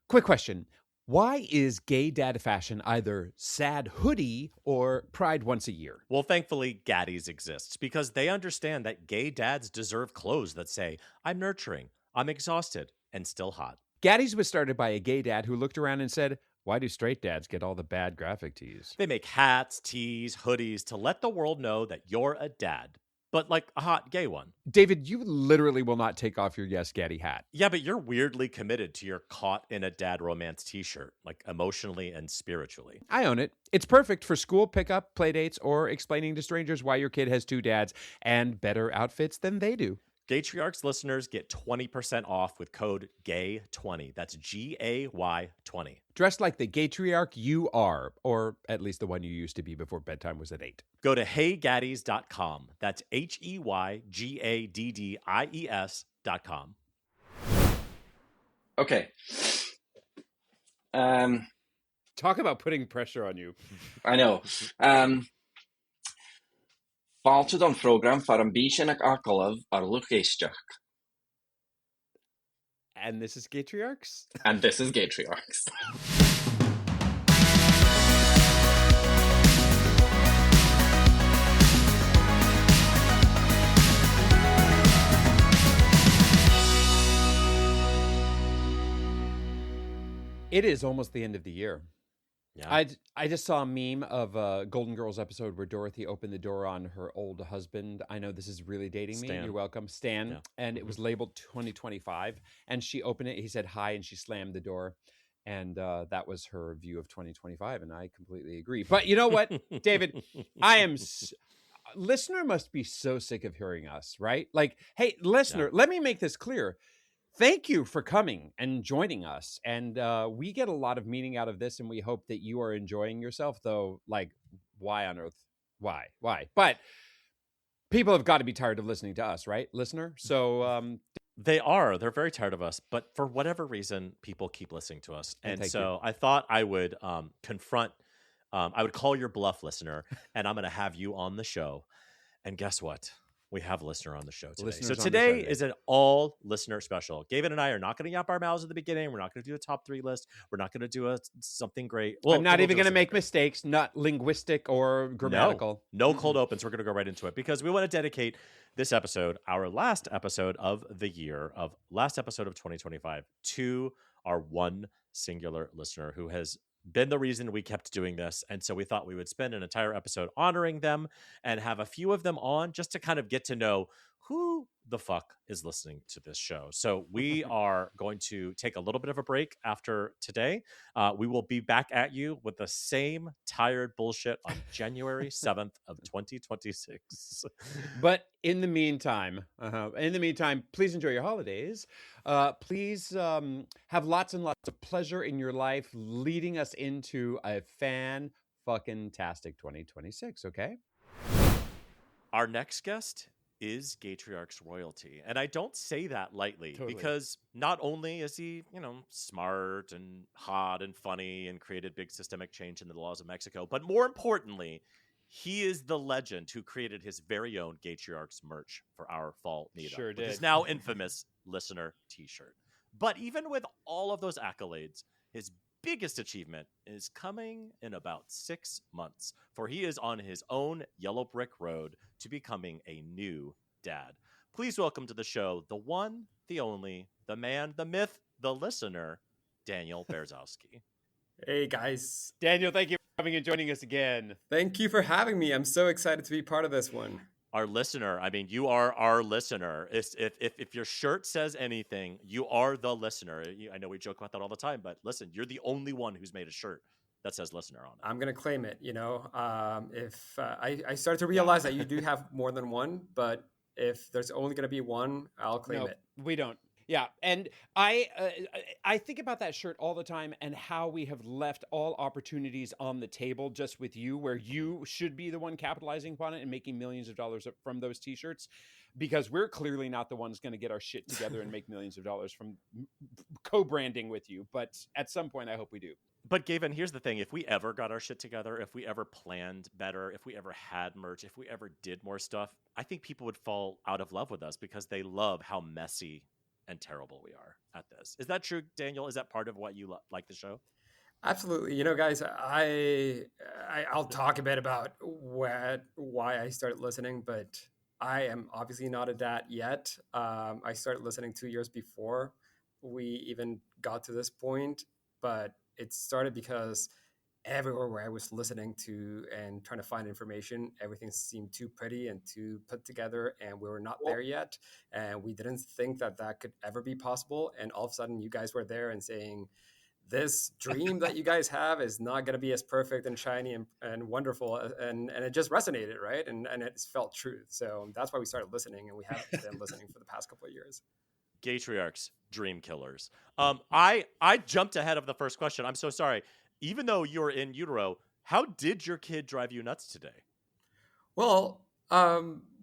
Quick question. Why is gay dad fashion either sad hoodie or pride once a year? Well, thankfully, Gaddies exists because they understand that gay dads deserve clothes that say, I'm nurturing, I'm exhausted, and still hot. Gaddies was started by a gay dad who looked around and said, why do straight dads get all the bad graphic tees? They make hats, tees, hoodies to let the world know that you're a dad, but like a hot gay one. David, you literally will not take off your Yes Gaddy hat. Yeah, but you're weirdly committed to your caught in a dad romance t-shirt, like emotionally and spiritually. I own it. It's perfect for school pickup, playdates, or explaining to strangers why your kid has two dads and better outfits than they do. Gaytriarchs listeners get 20% off with code GAY20. That's GAY20. Dressed like the gaytriarch you are, or at least the one you used to be before bedtime was at 8. Go to heygaddies.com. That's HEYGADDIES.com. Okay. Talk about putting pressure on you. I know. Fáilte don program far an bísin ag acalav ar luchéisteach. And this is Gaytriarchs? And this is Gaytriarchs. It is almost the end of the year. Yeah. I just saw a meme of a Golden Girls episode where Dorothy opened the door on her old husband. I know this is really dating me. Stan. You're welcome. Stan. Yeah. And it was labeled 2025. And she opened it. He said hi and she slammed the door. And that was her view of 2025. And I completely agree. But you know what, David? Listener must be so sick of hearing us, right? Like, hey, listener, let me make this clear. Thank you for coming and joining us. And we get a lot of meaning out of this, and we hope that you are enjoying yourself, though, like, why on earth? Why? But people have got to be tired of listening to us, right, listener? So They're very tired of us, but for whatever reason, people keep listening to us. And so I thought I would I would call your bluff, listener, and I'm going to have you on the show. And guess what? We have a listener on the show today. So today is an all listener special. Gavin and I are not going to yap our mouths at the beginning. We're not going to do a top 3 list. We're not going to do something great. Well, I'm not even going to make mistakes, not linguistic or grammatical. No cold opens. We're going to go right into it because we want to dedicate this episode, our last episode of the year, last episode of 2025, to our one singular listener who has been the reason we kept doing this. And so we thought we would spend an entire episode honoring them and have a few of them on just to kind of get to know who the fuck is listening to this show. So we are going to take a little bit of a break after today. We will be back at you with the same tired bullshit on January 7th of 2026. But in the meantime, please enjoy your holidays. Please have lots and lots of pleasure in your life, leading us into a fan-fucking-tastic 2026, okay? Our next guest is Gaytriarchs royalty. And I don't say that lightly because not only is he, smart and hot and funny and created big systemic change in the laws of Mexico, but more importantly, he is the legend who created his very own Gaytriarchs merch for our fall meetup. Sure did. His now infamous listener t-shirt. But even with all of those accolades, his biggest achievement is coming in about 6 months, for he is on his own yellow brick road to becoming a new dad. Please welcome to the show the one, the only, the man, the myth, the listener, Daniel Berzowski. Hey guys. Daniel, thank you for coming and joining us again. Thank you for having me. I'm so excited to be part of this one. Our listener. I mean, you are our listener. If your shirt says anything, you are the listener. I know we joke about that all the time, but listen, you're the only one who's made a shirt that says listener on it. I'm going to claim it. If I started to realize that you do have more than one, but if there's only going to be one, I'll claim it. We don't. Yeah, and I think about that shirt all the time and how we have left all opportunities on the table just with you, where you should be the one capitalizing upon it and making millions of dollars from those T-shirts, because we're clearly not the ones going to get our shit together and make millions of dollars from co-branding with you. But at some point, I hope we do. But Gavin, here's the thing. If we ever got our shit together, if we ever planned better, if we ever had merch, if we ever did more stuff, I think people would fall out of love with us because they love how messy and terrible we are at this. Is that true, Daniel? Is that part of what you like the show? Absolutely. Guys, I'll talk a bit about why I started listening, but I am obviously not a dad yet. I started listening 2 years before we even got to this point, but it started because everywhere where I was listening to and trying to find information, everything seemed too pretty and too put together, and we were not there yet. And we didn't think that could ever be possible. And all of a sudden, you guys were there and saying, this dream that you guys have is not going to be as perfect and shiny and wonderful, and it just resonated, right? And it felt true. So that's why we started listening, and we have been listening for the past couple of years. Gaytriarchs, dream killers. I jumped ahead of the first question. I'm so sorry. Even though you're in utero, how did your kid drive you nuts today? Well,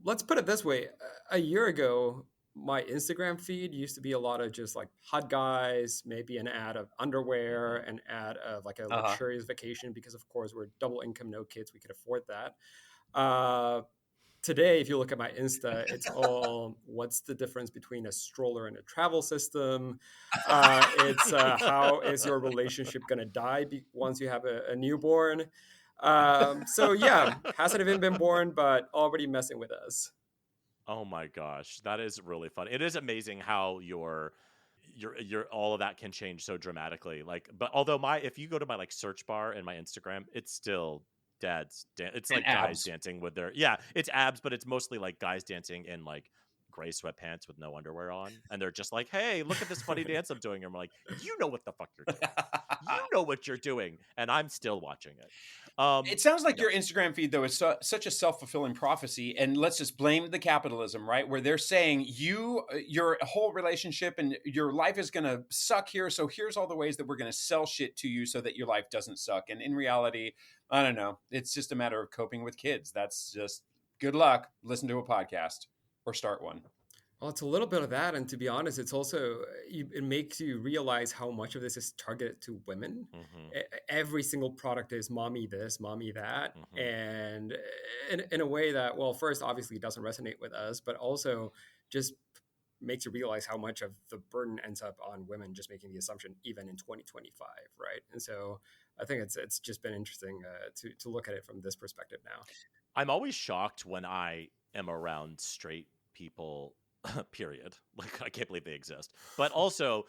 let's put it this way. A year ago, my Instagram feed used to be a lot of just like hot guys, maybe an ad of underwear, an ad of like a luxurious vacation, because of course we're double income, no kids, we could afford that. Today, if you look at my Insta, it's all what's the difference between a stroller and a travel system. It's how is your relationship going to die once you have a newborn. So yeah, hasn't even been born, but already messing with us. Oh my gosh, that is really fun. It is amazing how your all of that can change so dramatically. Like, but although if you go to my like search bar in my Instagram, it's still it's like guys dancing with it's abs, but it's mostly like guys dancing in like gray sweatpants with no underwear on, and they're just like, hey, look at this funny dance I'm doing. And I'm like, you know what the fuck you're doing. You know what you're doing, and I'm still watching it. It sounds like your Instagram feed, though, is such a self-fulfilling prophecy, and let's just blame the capitalism, right? Where they're saying your whole relationship and your life is going to suck here, so here's all the ways that we're going to sell shit to you so that your life doesn't suck. And in reality, I don't know. It's just a matter of coping with kids. That's just good luck. Listen to a podcast or start one. Well, it's a little bit of that, and to be honest, it's also it makes you realize how much of this is targeted to women. Mm-hmm. Every single product is mommy this, mommy that, mm-hmm. and in a way that, well, first obviously doesn't resonate with us, but also just makes you realize how much of the burden ends up on women just making the assumption even in 2025, right? And so I think it's just been interesting to look at it from this perspective now. I'm always shocked when I am around straight people. Period. Like, I can't believe they exist. But also,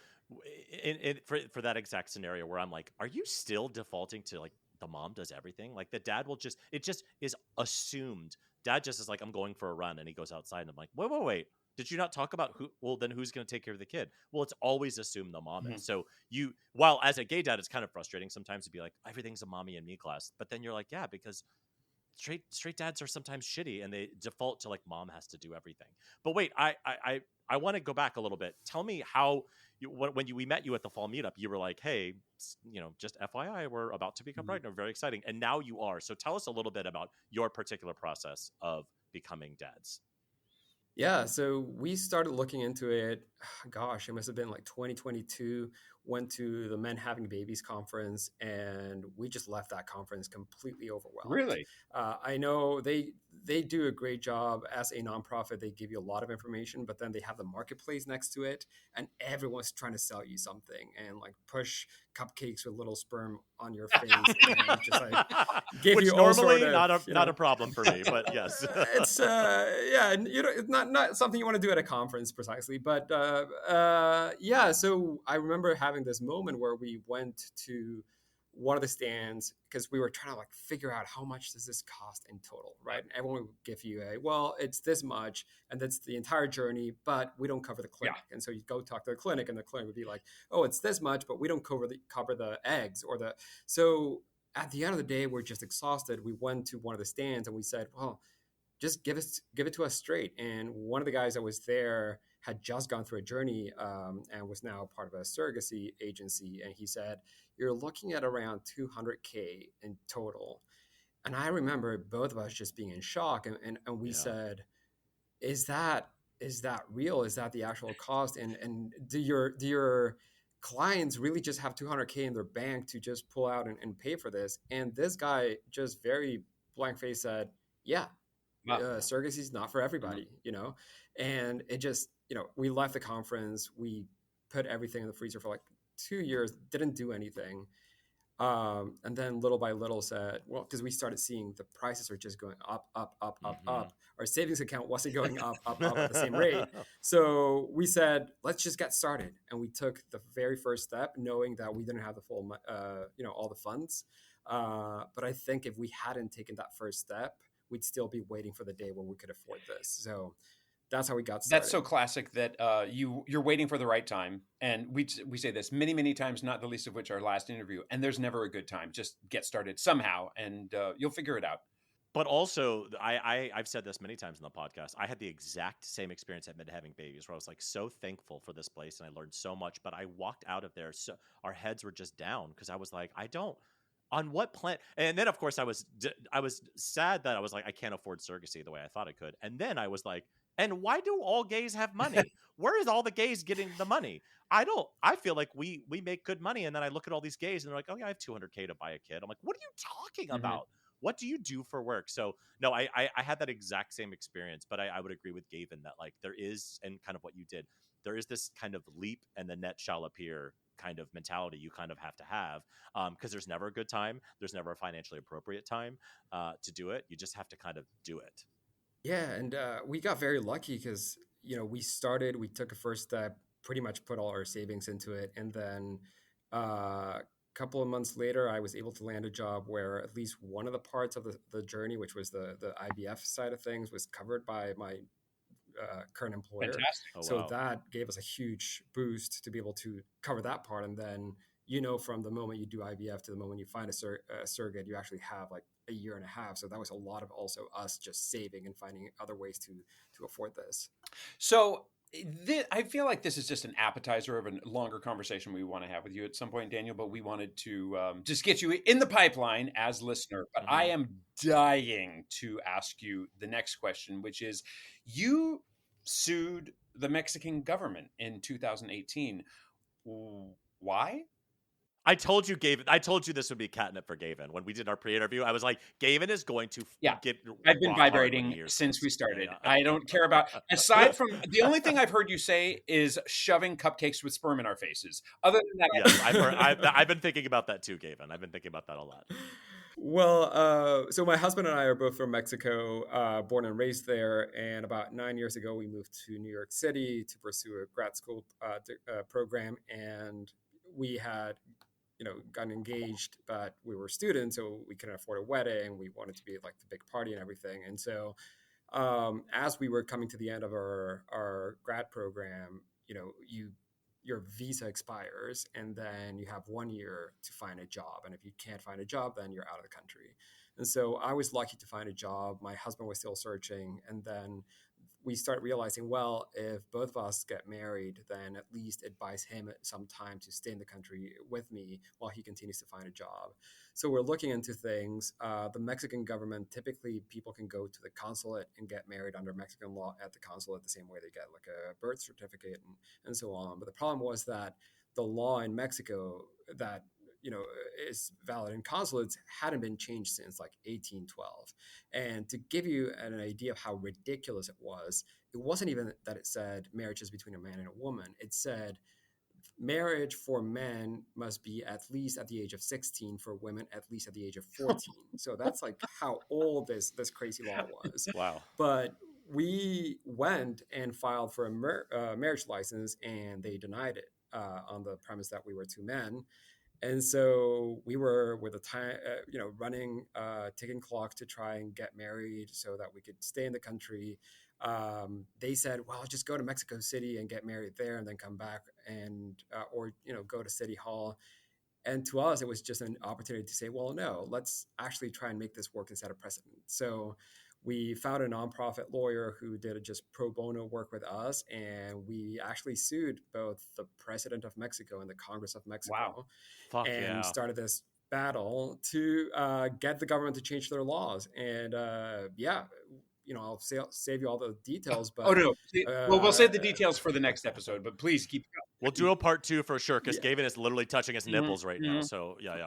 for that exact scenario where I'm like, are you still defaulting to like the mom does everything? Like the dad will it just is assumed. Dad just is like, I'm going for a run, and he goes outside, and I'm like, wait. Did you not talk about who? Well, then who's going to take care of the kid? Well, it's always assumed the mom is. So while as a gay dad, it's kind of frustrating sometimes to be like, everything's a mommy and me class. But then you're like, yeah, because straight dads are sometimes shitty, and they default to like mom has to do everything. But wait, I want to go back a little bit. Tell me how we met you at the fall meetup, you were like, hey, just FYI, we're about to become pregnant. Very exciting. And now you are. So tell us a little bit about your particular process of becoming dads. Yeah, so we started looking into it. Gosh, it must have been like 2022. Went to the Men Having Babies conference, and we just left that conference completely overwhelmed. Really? I know they do a great job as a nonprofit. They give you a lot of information, but then they have the marketplace next to it, and everyone's trying to sell you something and like push cupcakes with little sperm on your face and just like give Which you normally all sort of, not a problem for me, but yes, it's it's not something you want to do at a conference precisely, but yeah. So I remember having this moment where we went to one of the stands because we were trying to like figure out how much does this cost in total, right? And everyone would give you it's this much, and that's the entire journey, but we don't cover the clinic. Yeah. And so you go talk to the clinic, and the clinic would be like, oh, it's this much, but we don't cover the eggs or the. So at the end of the day, we're just exhausted. We went to one of the stands and we said, well, just give it to us straight. And one of the guys that was there had just gone through a journey and was now part of a surrogacy agency. And he said, you're looking at around $200K in total. And I remember both of us just being in shock. And we said, is that real? Is that the actual cost? And do your clients really just have $200K in their bank to just pull out and pay for this? And this guy just very blank face said, yeah. Wow. surrogacy is not for everybody, you know? And it just, we left the conference, we put everything in the freezer for like 2 years, didn't do anything. And then little by little said, well, because we started seeing the prices are just going up, up, up, up, up. Our savings account wasn't going up, up, up at the same rate. So we said, let's just get started. And we took the very first step, knowing that we didn't have the full, all the funds. But I think if we hadn't taken that first step, we'd still be waiting for the day where we could afford this. So that's how we got started. That's so classic that you're waiting for the right time, and we say this many times, not the least of which our last interview. And there's never a good time. Just get started somehow, and you'll figure it out. But also, I've said this many times in the podcast. I had the exact same experience at Mid Having Babies, where I was like so thankful for this place and I learned so much. But I walked out of there, so our heads were just down because I was like, on what plan? And then, of course, I was sad that I was like, I can't afford surrogacy the way I thought I could. And then I was like, and why do all gays have money? Where is all the gays getting the money? I feel like we make good money. And then I look at all these gays and they're like, oh yeah, I have $200K to buy a kid. I'm like, what are you talking about? What do you do for work? So no, I had that exact same experience, but I would agree with Gavin that like there is, and kind of what you did, there is this kind of leap and the net shall appear kind of mentality you kind of have to have, because there's never a good time. There's never a financially appropriate time to do it. You just have to kind of do it. Yeah, and we got very lucky because we took a first step, pretty much put all our savings into it, and then a couple of months later, I was able to land a job where at least one of the parts of the journey, which was the IVF side of things, was covered by my current employer. Fantastic. Oh, So wow. that gave us a huge boost to be able to cover that part, and then from the moment you do IVF to the moment you find a surrogate, you actually have like a year and a half. So that was a lot of also us just saving and finding other ways to afford this. So I feel like this is just an appetizer of a longer conversation we want to have with you at some point, Daniel, but we wanted to just get you in the pipeline as listener. But I am dying to ask you the next question, which is, you sued the Mexican government in 2018. Why? I told you this would be catnip for Gavin. When we did our pre-interview, I was like, Gavin is going to get I've been rock hard when vibrating he hears since this. we started. Yeah. I don't care about, aside from the only thing I've heard you say is shoving cupcakes with sperm in our faces. Other than that, Yes, I've been thinking about that too, Gavin. I've been thinking about that a lot. Well, so my husband and I are both from Mexico, born and raised there. And about 9 years ago, we moved to New York City to pursue a grad school program. And we had gotten engaged, but we were students, so we couldn't afford a wedding. We wanted to be like the big party and everything. And so as we were coming to the end of our grad program, your visa expires and then you have 1 year to find a job. And if you can't find a job, then you're out of the country. And so I was lucky to find a job. My husband was still searching. And then we start realizing, well, if both of us get married, then at least it buys him some time to stay in the country with me while he continues to find a job. So we're looking into things. The Mexican government, typically people can go to the consulate and get married under Mexican law at the consulate the same way they get like a birth certificate and so on. But the problem was that the law in Mexico that is valid in consulates hadn't been changed since like 1812. And to give you an idea of how ridiculous it wasn't even that it said marriage is between a man and a woman. It said marriage for men must be at least at the age of 16, for women at least at the age of 14. So that's like how old this crazy law was. Wow. But we went and filed for a marriage license, and they denied it on the premise that we were two men. And so we were with a time, running ticking clock to try and get married so that we could stay in the country. They said, well, just go to Mexico City and get married there and then come back and, or go to City Hall. And to us, it was just an opportunity to say, well, no, let's actually try and make this work and set a precedent. So we found a nonprofit lawyer who did just pro bono work with us, and we actually sued both the president of Mexico and the Congress of Mexico, started this battle to get the government to change their laws. And I'll save you all the details. Oh But no. Well, we'll save the details for the next episode, but please keep going. We'll do a part 2 for sure, because Yeah. Gavin is literally touching his nipples right now. So yeah.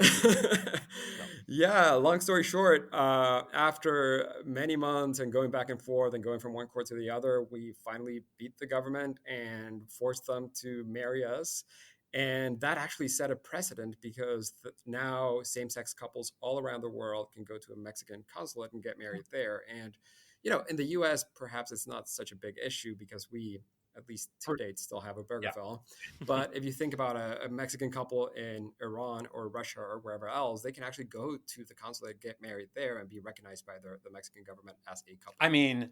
Yeah, long story short, after many months and going back and forth and going from one court to the other, we finally beat the government and forced them to marry us. And that actually set a precedent, because now same-sex couples all around the world can go to a Mexican consulate and get married there. And, in the US, perhaps it's not such a big issue because we, at least to date, still have a Burgerville. But if you think about a Mexican couple in Iran or Russia or wherever else, they can actually go to the consulate, get married there, and be recognized by the Mexican government as a couple. I mean,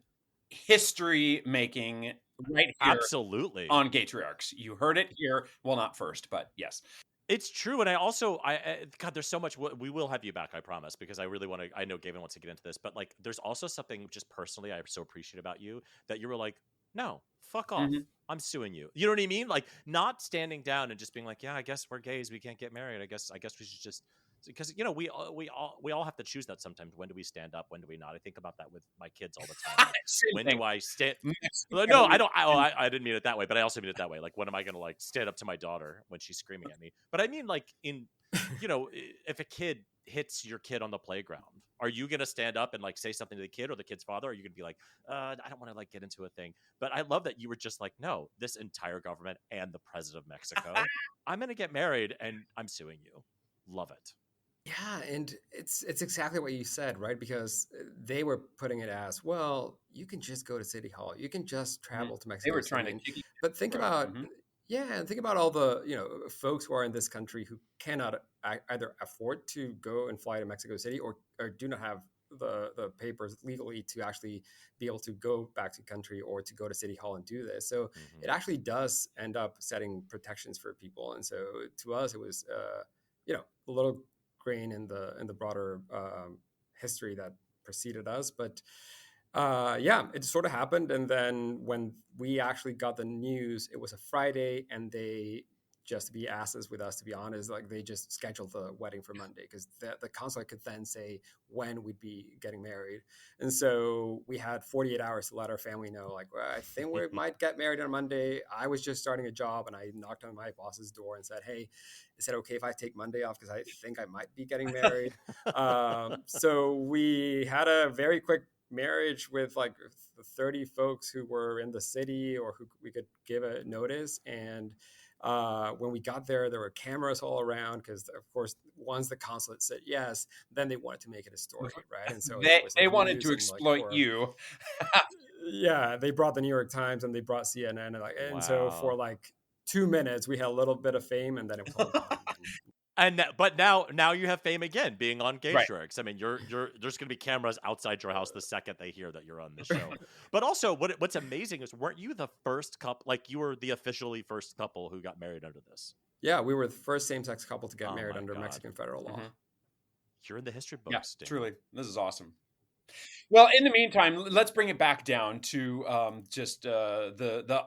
history making right here Absolutely. on Gaytriarchs. You heard it here. Well, not first, but yes. It's true. And God, there's so much. We will have you back, I promise, because I really want to. I know Gavin wants to get into this, but like, there's also something just personally I so appreciate about you, that you were like, no, fuck off. I'm suing you. You know what I mean? Like, not standing down and just being like, yeah, I guess we're gays. We can't get married. I guess we should just, because we all have to choose that sometimes. When do we stand up? When do we not? I think about that with my kids all the time. Like, when do I stand? No, I don't. I didn't mean it that way, but I also mean it that way. Like, when am I going to like stand up to my daughter when she's screaming at me? But I mean, like, in, if a kid hits your kid on the playground, are you going to stand up and like say something to the kid or the kid's father? Or are you going to be like, I don't want to like get into a thing? But I love that you were just like, no, this entire government and the president of Mexico, I'm going to get married and I'm suing you. Love it. Yeah, and it's exactly what you said, right? Because they were putting it as, well, you can just go to City Hall, you can just travel to Mexico. They were trying to kick you. But think about, and think about all the folks who are in this country who cannot either afford to go and fly to Mexico City, or do not have the papers legally to actually be able to go back to country or to go to City Hall and do this. So it actually does end up setting protections for people. And so to us, it was a little grain in the broader history that preceded us. But it sort of happened. And then when we actually got the news, it was a Friday, and they, just to be asses with us, to be honest, like, they just scheduled the wedding for Monday, because the consulate could then say when we'd be getting married. And so we had 48 hours to let our family know, like, well, I think we might get married on Monday. I was just starting a job, and I knocked on my boss's door and said, hey, is it okay if I take Monday off? Because I think I might be getting married. So we had a very quick marriage with like 30 folks who were in the city or who we could give a notice. And when we got there were cameras all around, because of course, once the consulate said yes, then they wanted to make it a story, right? And so they wanted to exploit you. Yeah, they brought the New York Times and they brought CNN, and so for like 2 minutes we had a little bit of fame, and then it was all gone. But now you have fame again, being on Gaytriarchs. Right. I mean, there's going to be cameras outside your house the second they hear that you're on the show. But also, what's amazing is, weren't you the first couple? Like, you were the officially first couple who got married under this. Yeah, we were the first same-sex couple to get married under Mexican federal law. You're in the history books. Yeah, truly, this is awesome. Well, in the meantime, let's bring it back down to just the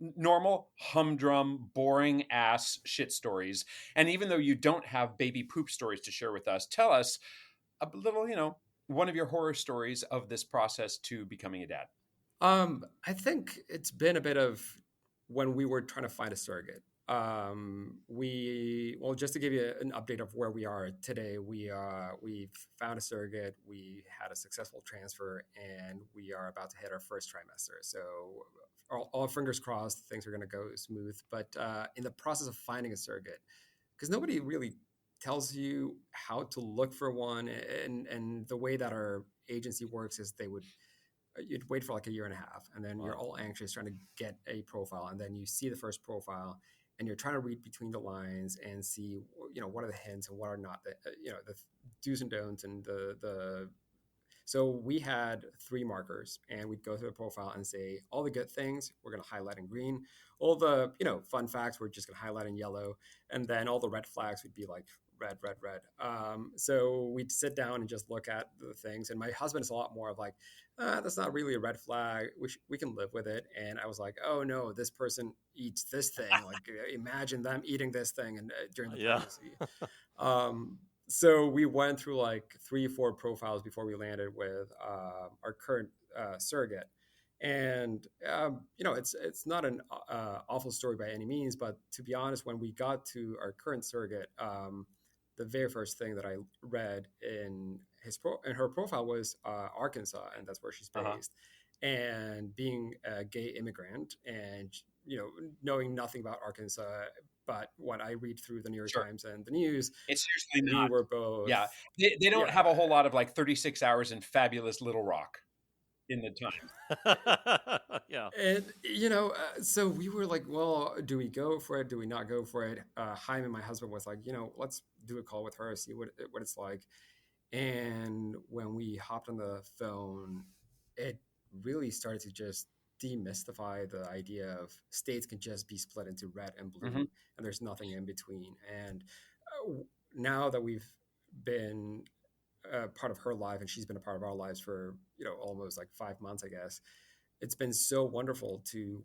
normal, humdrum, boring ass shit stories. And even though you don't have baby poop stories to share with us, tell us a little, one of your horror stories of this process to becoming a dad. I think it's been a bit of when we were trying to find a surrogate. Just to give you an update of where we are today, we found a surrogate, we had a successful transfer, and we are about to hit our first trimester. So all fingers crossed, things are going to go smooth. But in the process of finding a surrogate, because nobody really tells you how to look for one, and the way that our agency works is you'd wait for like a year and a half, and then you're all anxious trying to get a profile, and then you see the first profile, and you're trying to read between the lines and see, what are the hints and what are not the do's and don'ts, and so we had 3 markers, and we'd go through the profile and say all the good things we're going to highlight in green, all the fun facts we're just going to highlight in yellow, and then all the red flags would be like red. So we'd sit down and just look at the things, and my husband is a lot more of like, that's not really a red flag, we can live with it. And I was like, oh no, this person eats this thing, like imagine them eating this thing and during the pregnancy. So we went through like 3 or 4 profiles before we landed with our current surrogate. And it's not an awful story by any means, but to be honest, when we got to our current surrogate, the very first thing that I read in in her profile was Arkansas, and that's where she's based. And being a gay immigrant, and knowing nothing about Arkansas, but when I read through the New York Sure. Times and the news, It's usually we not. were both. Yeah. They don't have Yeah. a whole lot of like 36 hours in fabulous Little Rock in the time. Yeah. And so we were like, well, do we go for it? Do we not go for it? Jaime, my husband, was like, let's do a call with her, see what it's like. And when we hopped on the phone, it really started to just demystify the idea of states can just be split into red and blue, Mhm. and there's nothing in between. And now that we've been part of her life, and she's been a part of our lives for almost like 5 months, I guess, it's been so wonderful to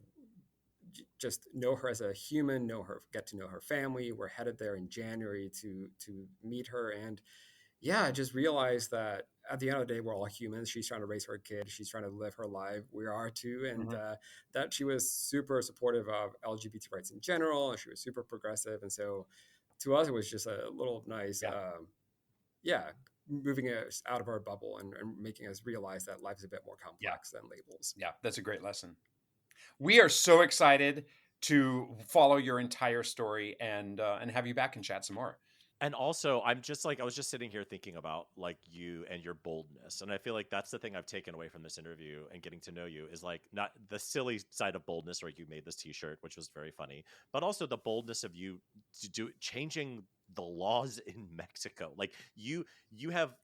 just know her as a human, get to know her family. We're headed there in January to meet her, and yeah, I just realized that at the end of the day, we're all humans. She's trying to raise her kid. She's trying to live her life. We are too. And that she was super supportive of LGBT rights in general. And she was super progressive. And so to us, it was just a little nice, moving us out of our bubble and making us realize that life is a bit more complex than labels. Yeah, that's a great lesson. We are so excited to follow your entire story and have you back and chat some more. And also, I was just sitting here thinking about like you and your boldness. And I feel like that's the thing I've taken away from this interview and getting to know you is like not the silly side of boldness, where you made this t-shirt, which was very funny, but also the boldness of you changing the laws in Mexico. Like you have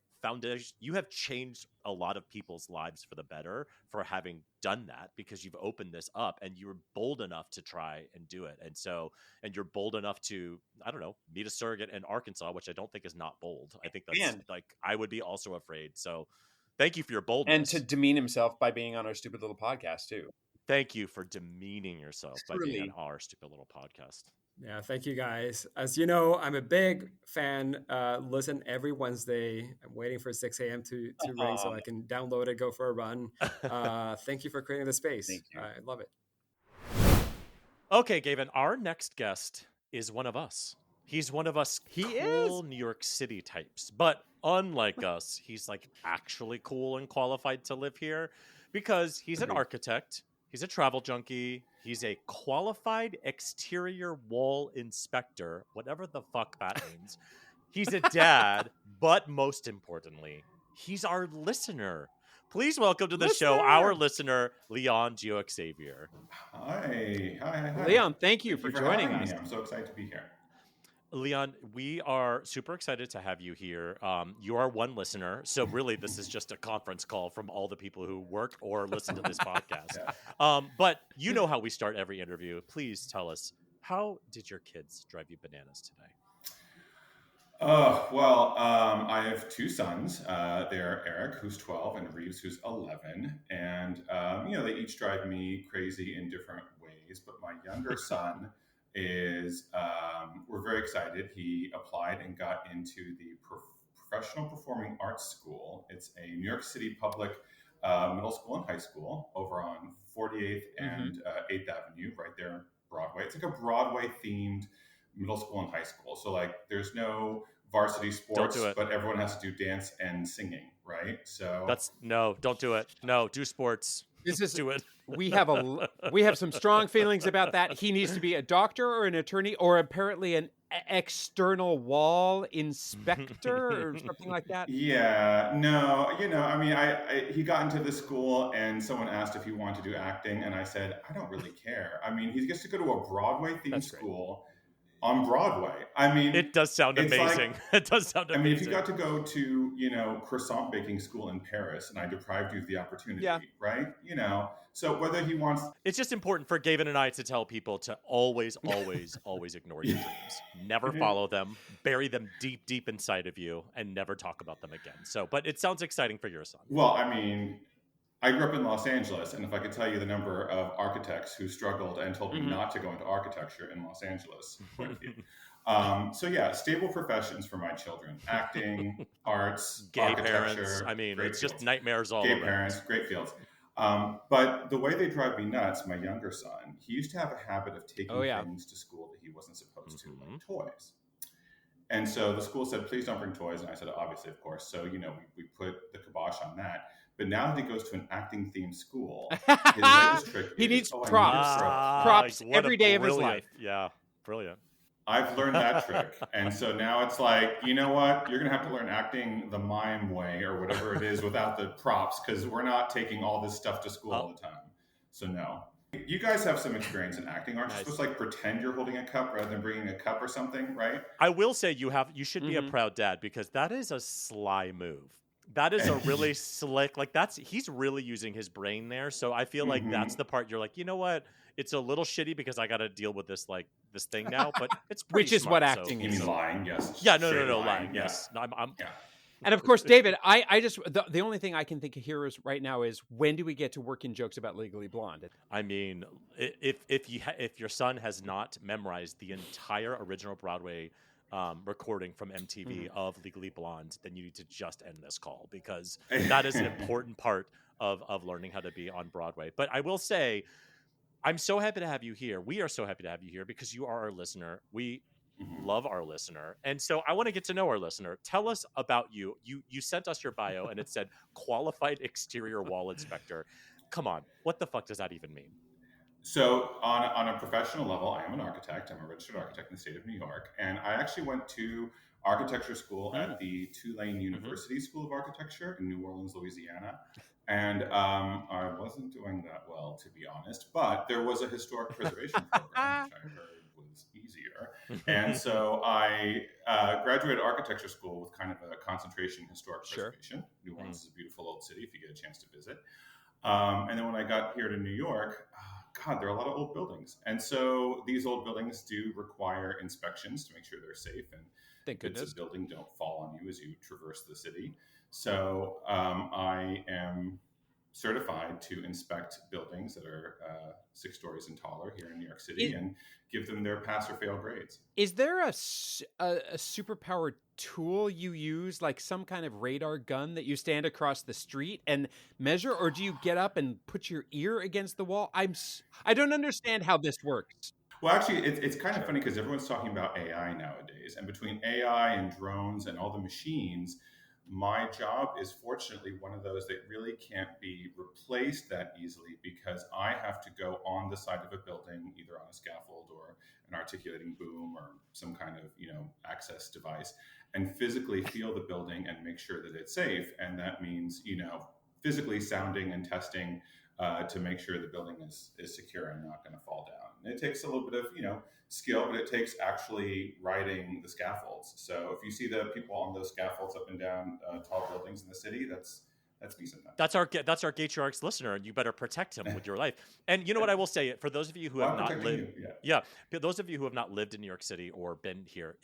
you have changed a lot of people's lives for the better for having done that, because you've opened this up and you were bold enough to try and do it. And you're bold enough to, I don't know, meet a surrogate in Arkansas, which I don't think is not bold. I think that's like, I would be also afraid. So thank you for your boldness. And to demean himself by being on our stupid little podcast too. Thank you for demeaning yourself by being on our stupid little podcast. Yeah, thank you guys. As you know, I'm a big fan. Listen every Wednesday. I'm waiting for 6 a.m. to ring so I can download it, go for a run. Thank you for creating the space. Thank you. I love it. Okay, Gavin, our next guest is one of us. He's one of us cool New York City types. But unlike us, he's like actually cool and qualified to live here because he's an architect. He's a travel junkie. He's a qualified exterior wall inspector, whatever the fuck that means. He's a dad, but most importantly, he's our listener. Please welcome to the show our listener, Leon Gio-Xavier. Hi. Leon, thank you for joining us. I'm so excited to be here. Leon, we are super excited to have you here. You are one listener, so really this is just a conference call from all the people who work or listen to this podcast. But you know how we start every interview. Please tell us, how did your kids drive you bananas today? I have 2 sons. They're Eric, who's 12, and Reeves, who's 11. And, they each drive me crazy in different ways. But my younger son is, we're very excited. He applied and got into the Professional Performing Arts School. It's a New York City public middle school and high school over on 48th and 8th Avenue, right there on Broadway. It's like a Broadway-themed middle school and high school. So like there's no varsity sports, but everyone has to do dance and singing, right? So don't do it. No, do sports. Do it. We have some strong feelings about that. He needs to be a doctor or an attorney or apparently an external wall inspector or something like that. Yeah, no, he got into the school and someone asked if he wanted to do acting, and I said, I don't really care. I mean, he gets to go to a Broadway themed school on Broadway. I mean, it does sound amazing. It does sound amazing. I mean, if you got to go to, croissant baking school in Paris and I deprived you of the opportunity, right? So whether he wants... It's just important for Gavin and I to tell people to always, always, always ignore your dreams. Never follow them, bury them deep, deep inside of you, and never talk about them again. So, but it sounds exciting for your son. Well, I mean... I grew up in Los Angeles, and if I could tell you the number of architects who struggled and told me not to go into architecture in Los Angeles, quite a few. So yeah, stable professions for my children: acting, arts, Gay parents. I architecture. mean, Great it's just fields. nightmares all Gay around. parents, great fields. But the way they drive me nuts, my younger son, he used to have a habit of taking Oh, yeah. things to school that he wasn't supposed to, Mhm. like toys. And so the school said, please don't bring toys. And I said, obviously, of course. So, we put the kibosh on that. But now that he goes to an acting themed school, his latest trick He is, needs I need it props. for a Props What a every day of his brilliant, life. yeah, brilliant. I've learned that trick. And so now it's like, you know what? You're going to have to learn acting the mime way or whatever it is without the props, because we're not taking all this stuff to school all the time. So no. You guys have some experience in acting. Aren't you supposed to like pretend you're holding a cup rather than bringing a cup or something, right? I will say you should be a proud dad, because that is a sly move. That is a really slick, like he's really using his brain there. So I feel like that's the part you're like, you know what? It's a little shitty because I got to deal with this thing now, but it's pretty Which is smart, what acting You is. mean lying? Yes. Yeah, no, Straight lying. lying. Yes, no, I'm Yeah. And of course, David, I just the only thing I can think of here is right now is, when do we get to work in jokes about Legally Blonde? I mean, if your son has not memorized the entire original Broadway recording from MTV of Legally Blonde, then you need to just end this call, because that is an important part of learning how to be on Broadway. But I will say, I'm so happy to have you here. We are so happy to have you here because you are our listener. We love our listener. And so I want to get to know our listener. Tell us about you. You sent us your bio and it said qualified exterior wall inspector. Come on. What the fuck does that even mean? So on a professional level, I am an architect. I'm a registered architect in the state of New York. And I actually went to architecture school at the Tulane University School of Architecture in New Orleans, Louisiana. And I wasn't doing that well, to be honest, but there was a historic preservation program, which I heard was easier. And so I graduated architecture school with kind of a concentration in historic preservation. New Orleans is a beautiful old city if you get a chance to visit. And then when I got here to New York, God, there are a lot of old buildings. And so these old buildings do require inspections to make sure they're safe and bits of building don't fall on you as you traverse the city. So I am certified to inspect buildings that are 6 stories and taller here in New York City and give them their pass or fail grades. Is there a superpowered tool you use, like some kind of radar gun that you stand across the street and measure, or do you get up and put your ear against the wall? I don't understand how this works. Well, actually, it's kind of funny because everyone's talking about AI nowadays, and between AI and drones and all the machines, my job is fortunately one of those that really can't be replaced that easily, because I have to go on the side of a building, either on a scaffold or an articulating boom or some kind of access device, and physically feel the building and make sure that it's safe. And that means physically sounding and testing to make sure the building is secure and not going to fall down. And it takes a little bit of skill, but it takes actually riding the scaffolds. So if you see the people on those scaffolds up and down tall buildings in the city, that's me sometimes. That's our Gaytriarchs listener, and you better protect him with your life. And you know what I will say, for those of you who have not lived, those of you who have not lived in New York City or been here,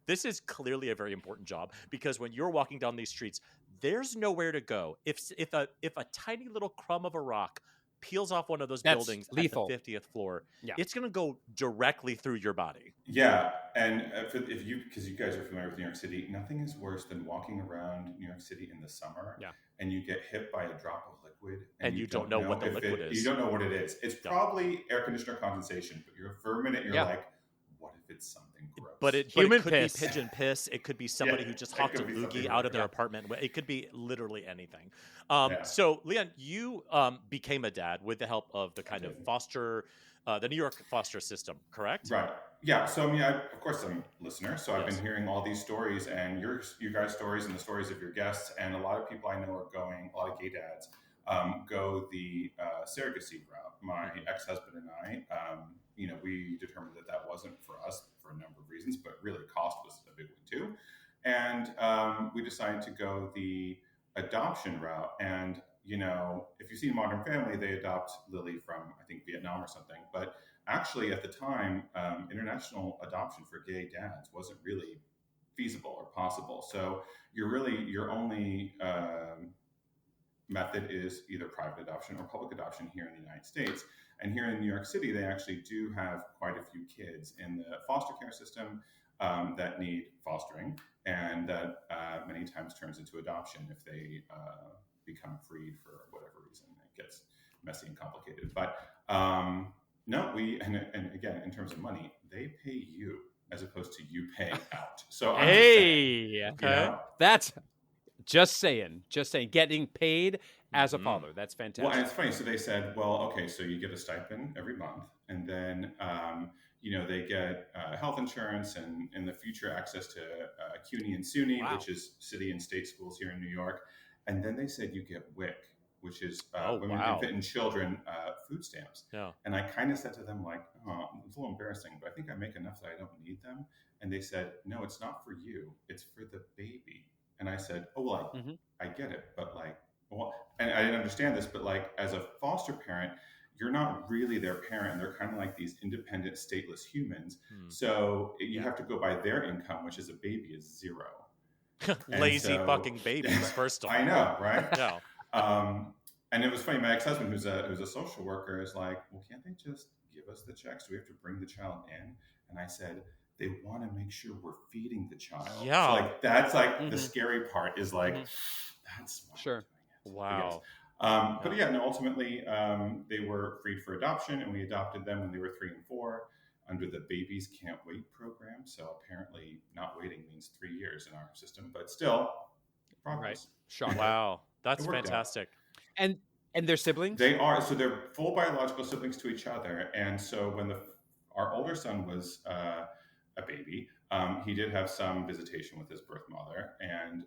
this is clearly a very important job, because when you're walking down these streets, there's nowhere to go. If a tiny little crumb of a rock peels off one of those buildings lethal. At the 50th floor, it's going to go directly through your body. Yeah, and because you guys are familiar with New York City, nothing is worse than walking around New York City in the summer, and you get hit by a drop of liquid, and you don't know what the liquid is. You don't know what it is. It's probably air conditioner condensation, but for a minute you're like, what if it's something gross? But it could be pigeon piss. It could be somebody who just hawked a loogie out of their apartment. It could be literally anything. So, Leon, you became a dad with the help of the kind of foster, the New York foster system, correct? Right. Yeah. So, I mean, of course, I'm a listener. So I've been hearing all these stories, and you guys' stories and the stories of your guests. And a lot of people I know are going, a lot of gay dads go the surrogacy route. My ex-husband and I, we determined that wasn't for us for a number of reasons, but really cost was a big one too. And we decided to go the adoption route. And, if you see Modern Family, they adopt Lily from, I think, Vietnam or something. But actually, at the time, international adoption for gay dads wasn't really feasible or possible. So your only method is either private adoption or public adoption here in the United States. And here in New York City, they actually do have quite a few kids in the foster care system that need fostering, and that many times turns into adoption if they become freed for whatever reason. It gets messy and complicated. But no, and again, in terms of money, they pay you as opposed to you paying out. So I'm just saying, Okay. That's just saying, getting paid as a father. That's fantastic. Well, and it's funny. So they said, well, okay, so you get a stipend every month, and then they get health insurance, and in the future access to CUNY and SUNY, which is city and state schools here in New York. And then they said you get WIC, which is Women, Infant, and Children food stamps. Yeah. And I kind of said to them, like, oh, it's a little embarrassing, but I think I make enough that I don't need them. And they said, no, it's not for you. It's for the baby. And I said, oh, well, I get it. But like, well, and I didn't understand this, but like as a foster parent, you're not really their parent. They're kind of like these independent, stateless humans. So you have to go by their income, which as a baby is zero. Lazy fucking babies, first of all. I know, right? Yeah. And it was funny. My ex-husband, who's a social worker, is like, well, can't they just give us the checks? Do we have to bring the child in? And I said, they want to make sure we're feeding the child. Yeah. So like that's like the scary part is like that's why sure. Wow. But yeah, no, ultimately they were freed for adoption, and we adopted them when they were 3 and 4 under the Babies Can't Wait program. So apparently not waiting means 3 years in our system, but still progress. Right. Shocking. Wow. That's fantastic. And they're siblings? They are. So they're full biological siblings to each other. And so when our older son was a baby, he did have some visitation with his birth mother, and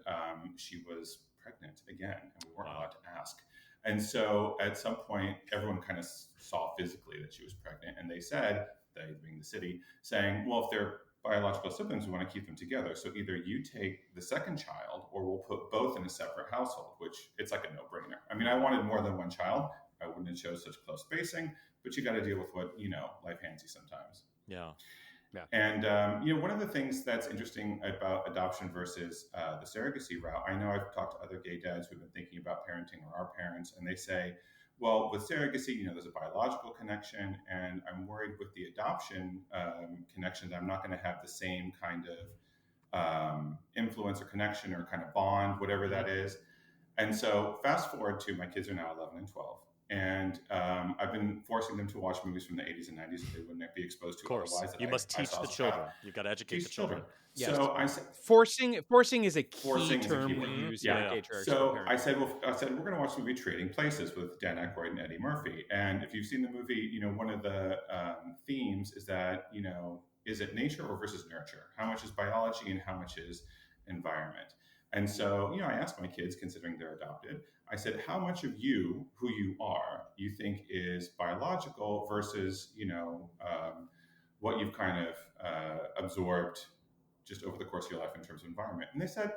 she was pregnant again, and we weren't allowed to ask. And so at some point, everyone kind of saw physically that she was pregnant, and they said, they being the city, saying, well, if they're biological siblings, we want to keep them together. So either you take the second child, or we'll put both in a separate household, which it's like a no-brainer. I mean, I wanted more than one child. I wouldn't have chose such close spacing, but you got to deal with what, life hands you sometimes. Yeah. Yeah. And, one of the things that's interesting about adoption versus the surrogacy route, I know I've talked to other gay dads who've been thinking about parenting, or our parents, and they say, well, with surrogacy, there's a biological connection, and I'm worried with the adoption connection that I'm not going to have the same kind of influence or connection or kind of bond, whatever that is. And so fast forward to my kids are now 11 and 12. And I've been forcing them to watch movies from the 80s and 90s that they wouldn't be exposed to otherwise. You must teach the children. You've got to educate the children. Yes. So I said, forcing is a key term we use. So I said, we're going to watch the movie Trading Places with Dan Aykroyd and Eddie Murphy. And if you've seen the movie, one of the themes is that, is it nature or versus nurture? How much is biology and how much is environment? And so, I asked my kids, considering they're adopted, I said, how much of you, who you are, you think is biological versus, what you've kind of absorbed just over the course of your life in terms of environment? And they said,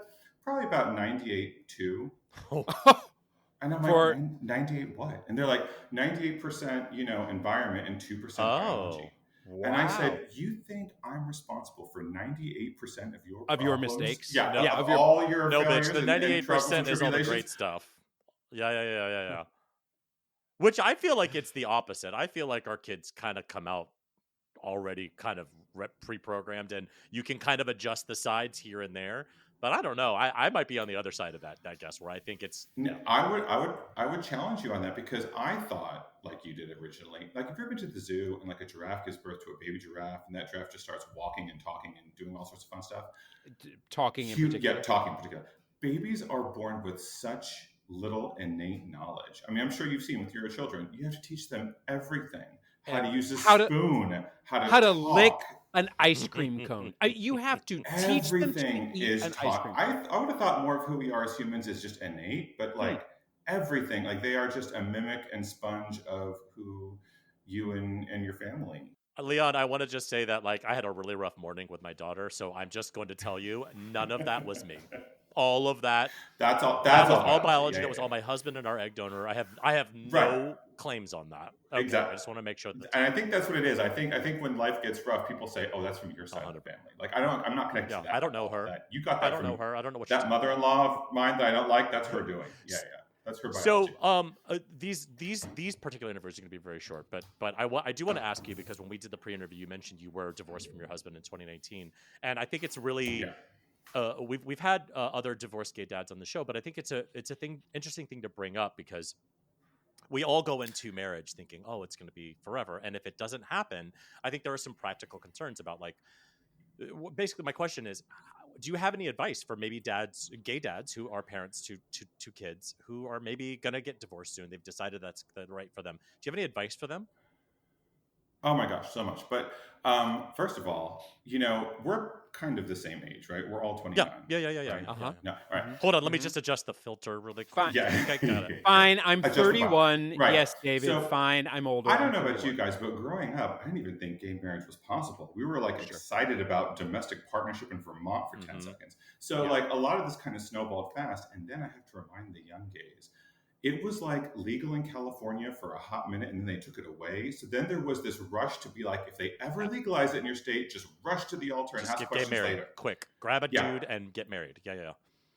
probably about 98-2. And I'm like, 98 what? And they're like, 98%, environment and 2% biology. Wow. And I said, you think I'm responsible for 98% of your mistakes? Yeah, Yeah, of all your no, failures. bitch. The 98% is all the great stuff. Yeah. Which I feel like it's the opposite. I feel like our kids kind of come out already kind of pre-programmed, and you can kind of adjust the sides here and there. But I don't know. I might be on the other side of that, I guess, where I think it's. No, I would challenge you on that, because I thought, like you did originally, like if you've ever been to the zoo and like a giraffe gives birth to a baby giraffe, and that giraffe just starts walking and talking and doing all sorts of fun stuff. Talking in particular. Yeah, talking in particular. Babies are born with such little innate knowledge. I mean, I'm sure you've seen with your children, you have to teach them everything. How to use a spoon, how to lick an ice cream cone. You have to teach them to eat an ice cream cone. I would have thought more of who we are as humans is just innate, but like everything, like they are just a mimic and sponge of who you and your family. Leon, I want to just say that like I had a really rough morning with my daughter, so I'm just going to tell you, none of that was me. All of that. That was all biology. That was all my husband and our egg donor. I have no claims on that. Okay, exactly. I just want to make sure that. And I think that's what it is. I think when life gets rough, people say, "Oh, that's from your side of the family." Like I'm not connected to that. I don't know her. You got that. I don't know her. I don't know what. That mother-in-law of mine that I don't like. That's her doing. Yeah. That's her So, biology. these particular interviews are going to be very short, but I do want to ask you, because when we did the pre-interview, you mentioned you were divorced from your husband in 2019, and I think it's really we've had other divorced gay dads on the show, but I think it's a interesting thing to bring up, because we all go into marriage thinking, oh, it's going to be forever, and if it doesn't happen, I think there are some practical concerns about, like, basically my question is, do you have any advice for maybe gay dads who are parents to kids who are maybe going to get divorced soon? They've decided that's the right for them. Do you have any advice for them? Oh my gosh, so much. But first of all, we're kind of the same age, right? We're all 29. Yeah. Right? Uh-huh. No, all right. Hold on, let me just adjust the filter really quick. Fine. Yeah. Okay, got it. Fine, I'm Adjust the 31. Right. Yes, David. So, fine, I'm older. I don't I'm know about 31. you guys, but growing up, I didn't even think gay marriage was possible. We were like Sure. excited about domestic partnership in Vermont for 10 seconds. So Yeah. like a lot of this kind of snowballed fast. And then I have to remind the young gays, it was like legal in California for a hot minute, and then they took it away. So then there was this rush to be like, if they ever legalize it in your state, just rush to the altar and Just ask get gay questions married later. quick. Grab a Yeah. dude and get married. Yeah.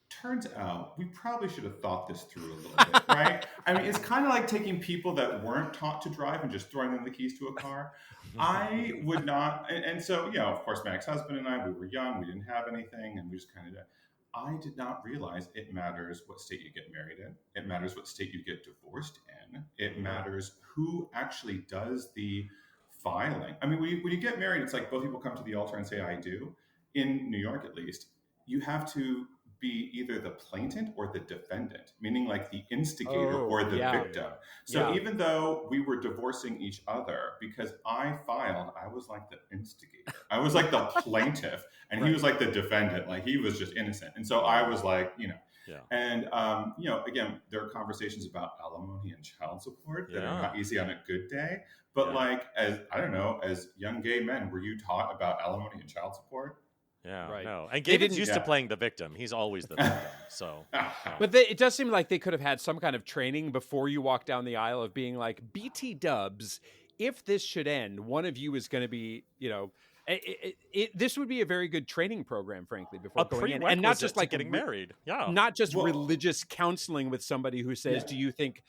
Turns out we probably should have thought this through a little bit, right? I mean, it's kind of like taking people that weren't taught to drive and just throwing them the keys to a car. I would not, and so, of course, my ex-husband and I, we were young, we didn't have anything, and we just kind of did. I did not realize it matters what state you get married in. It matters what state you get divorced in. It matters who actually does the filing. I mean, when you get married, it's like both people come to the altar and say, I do. In New York, at least, you have to be either the plaintiff or the defendant, meaning like the instigator or the victim. So even though we were divorcing each other, because I filed, I was like the instigator. I was like the plaintiff, and he was like the defendant. Like he was just innocent. And so I was like, and again, there are conversations about alimony and child support that are not easy on a good day. But like, as young gay men, were you taught about alimony and child support? Yeah, right. No. And Gavin's used to playing the victim. He's always the victim. So, But it does seem like they could have had some kind of training before you walk down the aisle of being like, BT dubs, if this should end, one of you is going to be, this would be a very good training program, frankly, before going in. And not just like getting married. Yeah. Not just religious counseling with somebody who says, do you think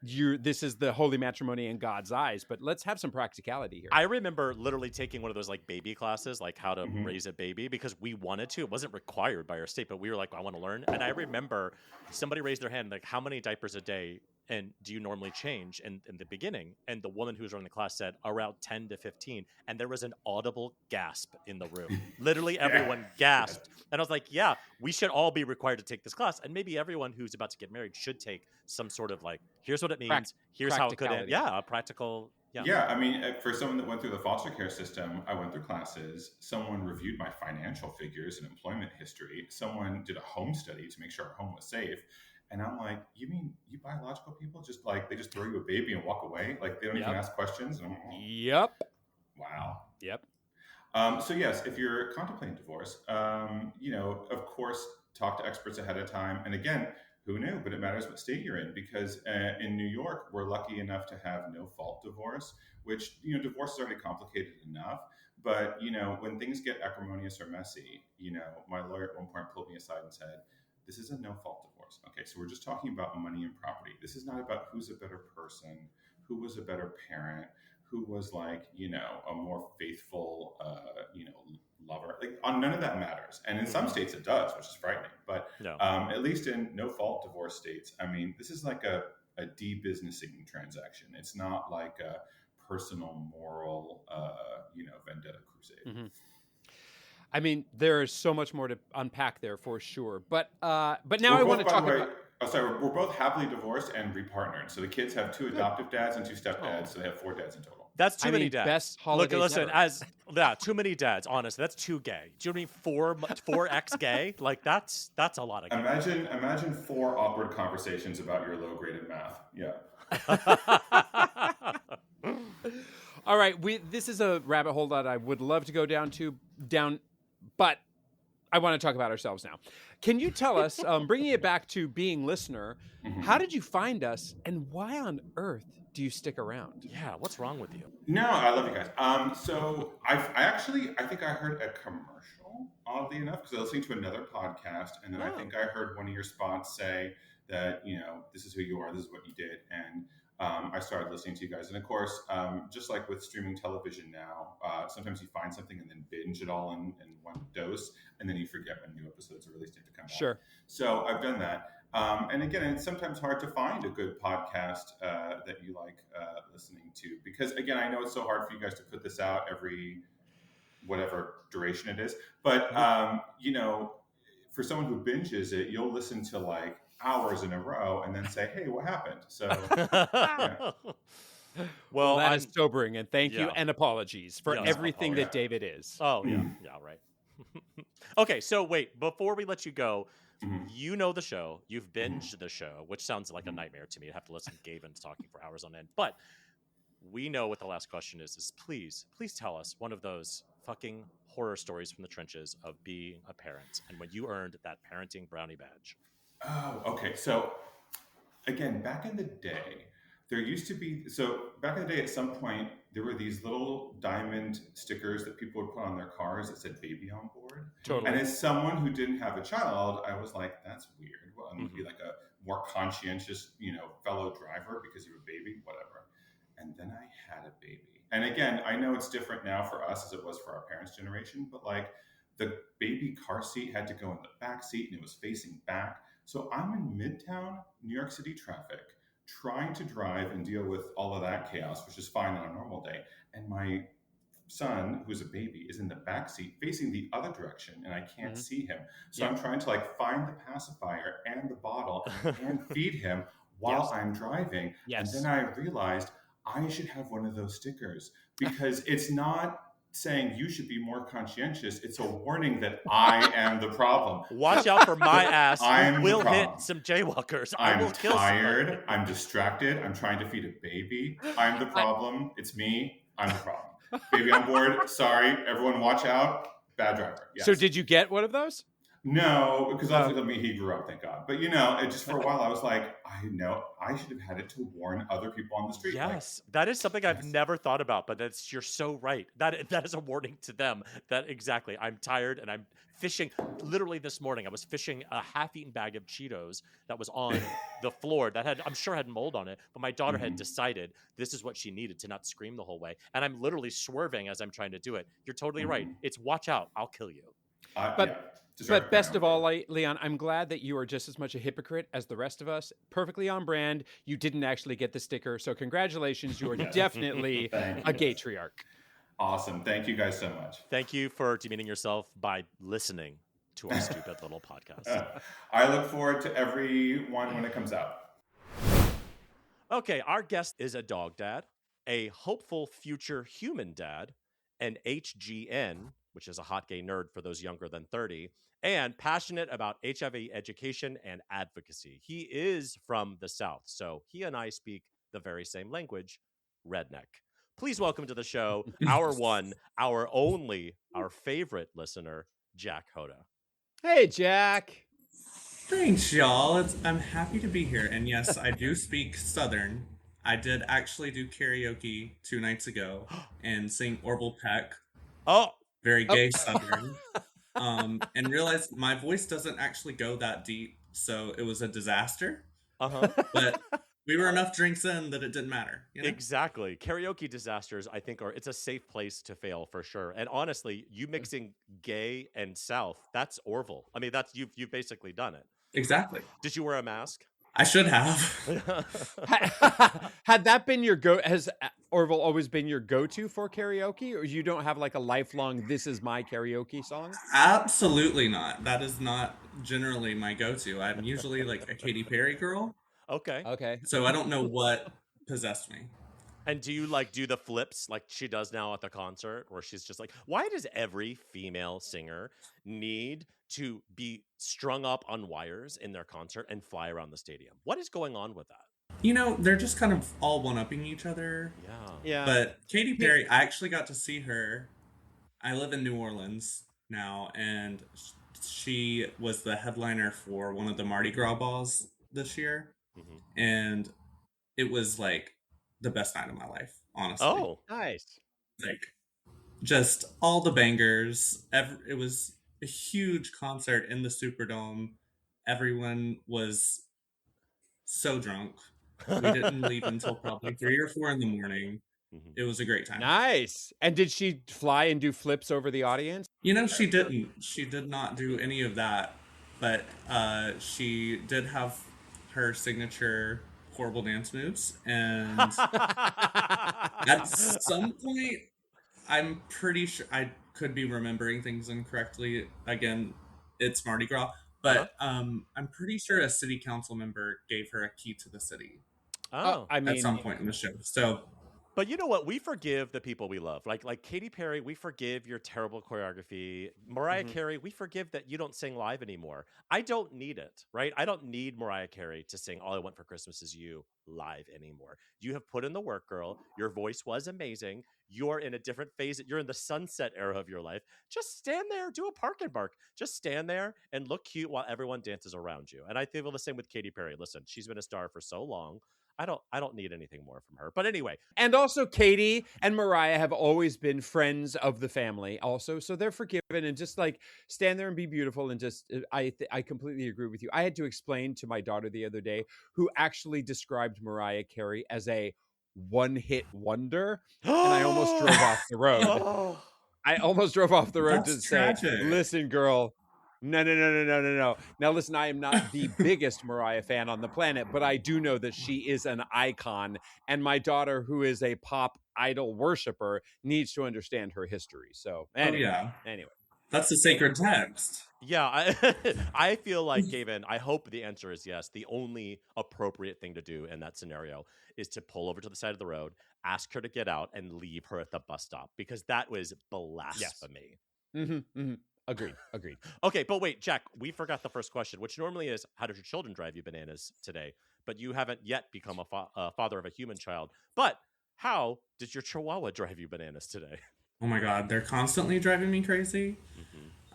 this is the holy matrimony in God's eyes, but let's have some practicality here. I remember literally taking one of those like baby classes, like how to raise a baby, because we wanted to. It wasn't required by our state, but we were like, I want to learn. And I remember somebody raised their hand, like, how many diapers a day and do you normally change in the beginning? And the woman who was running the class said around 10 to 15. And there was an audible gasp in the room. Literally everyone gasped. And I was like, yeah, we should all be required to take this class. And maybe everyone who's about to get married should take some sort of like, here's what it means. Here's how it could end. Yeah, a practical. Yeah, I mean, for someone that went through the foster care system, I went through classes. Someone reviewed my financial figures and employment history. Someone did a home study to make sure our home was safe. And I'm like, you mean you biological people just like, they just throw you a baby and walk away? Like they don't even ask questions? And Yep. Wow. Yep. So yes, if you're contemplating divorce, of course, talk to experts ahead of time. And again, who knew? But it matters what state you're in, because in New York, we're lucky enough to have no fault divorce, which, divorce is already complicated enough. But, when things get acrimonious or messy, my lawyer at one point pulled me aside and said, this is a no fault divorce. Okay, so we're just talking about money and property. This is not about who's a better person, who was a better parent, who was like, a more faithful, lover. Like, none of that matters. And in some states it does, which is frightening. But at least in no fault divorce states, I mean, this is like a de-businessing transaction. It's not like a personal moral, vendetta crusade. Mm-hmm. I mean, there is so much more to unpack there for sure. But now I want to talk about. Oh, sorry, we're both happily divorced and repartnered. So the kids have 2 adoptive dads and 2 stepdads. So they have 4 dads in total. That's too many dads. Best holidays listen, ever. Too many dads. Honestly, that's too gay. Do you mean 4x gay? Like that's a lot of gay. Imagine 4 awkward conversations about your low graded math. Yeah. All right, this is a rabbit hole that I would love to go down, but I want to talk about ourselves now. Can you tell us, bringing it back to being listener, how did you find us, and why on earth do you stick around? Yeah, what's wrong with you? No, I love you guys. So I think I heard a commercial now, oddly enough, because I was listening to another podcast, and then I Oh. think I heard one of your spots say that, this is who you are, this is what you did. And I started listening to you guys. And of course, just like with streaming television now, sometimes you find something and then binge it all in one dose, and then you forget when new episodes are released to come out. Sure. So I've done that. And again, it's sometimes hard to find a good podcast that you like listening to, because again, I know it's so hard for you guys to put this out every whatever duration it is. But, for someone who binges it, you'll listen to like hours in a row and then say, hey, what happened? So, yeah. Well, that is sobering, and thank you Yeah. and apologies for Yes, everything yeah. that David is. Oh, yeah. Yeah, right. Okay, so wait, before we let you go, you know the show. You've binged the show, which sounds like a nightmare to me. I have to listen to Gavin talking for hours on end. But we know what the last question is please tell us one of those fucking horror stories from the trenches of being a parent and when you earned that parenting brownie badge. Oh, okay. So again, back in the day, there used to be, back in the day, at some point, there were these little diamond stickers that people would put on their cars that said baby on board. Totally. And as someone who didn't have a child, I was like, that's weird. Well, I'm going to be like a more conscientious, fellow driver because you're a baby, whatever. And then I had a baby. And again, I know it's different now for us as it was for our parents' generation, but like the baby car seat had to go in the back seat and it was facing back. So I'm in Midtown, New York City traffic, trying to drive and deal with all of that chaos, which is fine on a normal day. And my son, who's a baby, is in the back seat facing the other direction, and I can't see him. So I'm trying to like find the pacifier and the bottle and feed him while I'm driving. Yes. And then I realized I should have one of those stickers, because it's not saying you should be more conscientious. It's a warning that I am the problem. Watch out for my ass. I'm You will the problem. hit some jaywalkers. I'm I will kill tired. somebody. I'm distracted. I'm trying to feed a baby. I'm the problem. It's me. I'm the problem. Baby on board. Sorry. Everyone watch out. Bad driver. Yes. So did you get one of those? No, because ultimately he grew up, thank God. But it just for a while I was like, I know I should have had it to warn other people on the street. Yes, that is something I've never thought about, but you're so right. That is a warning to them. That exactly. I'm tired and I'm fishing. Literally this morning, I was fishing a half-eaten bag of Cheetos that was on the floor that I'm sure had mold on it. But my daughter had decided this is what she needed to not scream the whole way, and I'm literally swerving as I'm trying to do it. You're totally right. It's watch out, I'll kill you. But best of all, Leon, I'm glad that you are just as much a hypocrite as the rest of us. Perfectly on brand. You didn't actually get the sticker, so congratulations. You are definitely a gaytriarch. Awesome. Thank you guys so much. Thank you for demeaning yourself by listening to our stupid little podcast. I look forward to every one when it comes out. Okay, our guest is a dog dad, a hopeful future human dad, an HGN, which is a hot gay nerd for those younger than 30, and passionate about HIV education and advocacy. He is from the South, so he and I speak the very same language, redneck. Please welcome to the show our one, our only, our favorite listener, Jack Hoda. Hey, Jack. Thanks, y'all. I'm happy to be here. And yes, I do speak Southern. I did actually do karaoke 2 nights ago and sing Orville Peck. Oh, very gay Southern. And realized my voice doesn't actually go that deep, so it was a disaster. But we were enough drinks in that it didn't matter. Exactly. Karaoke disasters, I think, it's a safe place to fail for sure. And honestly, you mixing gay and South, that's Orville. I mean, that's you've basically done it. Exactly. Did you wear a mask? I should have. Had that been your has Orville always been your go-to for karaoke, or you don't have like a lifelong "this is my karaoke" song? Absolutely not. That is not generally my go-to. I'm usually like a Katy Perry girl. Okay. So I don't know what possessed me. And do you do the flips like she does now at the concert, where she's just like, why does every female singer need to be strung up on wires in their concert and fly around the stadium? What is going on with that? They're just kind of all one-upping each other. Yeah. But Katy Perry, I actually got to see her. I live in New Orleans now, and she was the headliner for one of the Mardi Gras balls this year. And it was like the best night of my life, honestly. Oh, nice. Like just all the bangers. It was a huge concert in the Superdome. Everyone was so drunk. We didn't leave until probably 3 or 4 in the morning. Mhm. It was a great time. Nice. And did she fly and do flips over the audience? You know, she didn't. She did not do any of that. But she did have her signature horrible dance moves. And at some point, I'm pretty sure I could be remembering things incorrectly. Again, it's Mardi Gras. But I'm pretty sure a city council member gave her a key to the city Oh. I at some mean, point in the show. So But you know what? We forgive the people we love. Like Katy Perry, we forgive your terrible choreography. Mariah Mhm. Carey, we forgive that you don't sing live anymore. I don't need it, right? I don't need Mariah Carey to sing All I Want for Christmas Is You live anymore. You have put in the work, girl. Your voice was amazing. You're in a different phase. You're in the sunset era of your life. Just stand there, do a park and bark. Just stand there and look cute while everyone dances around you. And I feel the same with Katy Perry. Listen, she's been a star for so long. I don't need anything more from her. But anyway, and also Katie and Mariah have always been friends of the family also, so they're forgiven, and just like stand there and be beautiful, and just I completely agree with you. I had to explain to my daughter the other day, who actually described Mariah Carey as a one-hit wonder, and I almost drove off the road. Oh. I almost drove off the road that's to say, tragic. listen, girl. No, no, no, no, no, no, no. Now, listen, I am not the biggest Mariah fan on the planet, but I do know that she is an icon. And my daughter, who is a pop idol worshiper, needs to understand her history. So, anyway. That's the sacred text. Yeah, I feel like, Gavin, I hope the answer is yes. The only appropriate thing to do in that scenario is to pull over to the side of the road, ask her to get out, and leave her at the bus stop, because that was blasphemy. Agreed. Okay, but wait, Jack, we forgot the first question, which normally is, how did your children drive you bananas today? But you haven't yet become a father of a human child. But how did your chihuahua drive you bananas today? Oh my god, they're constantly driving me crazy.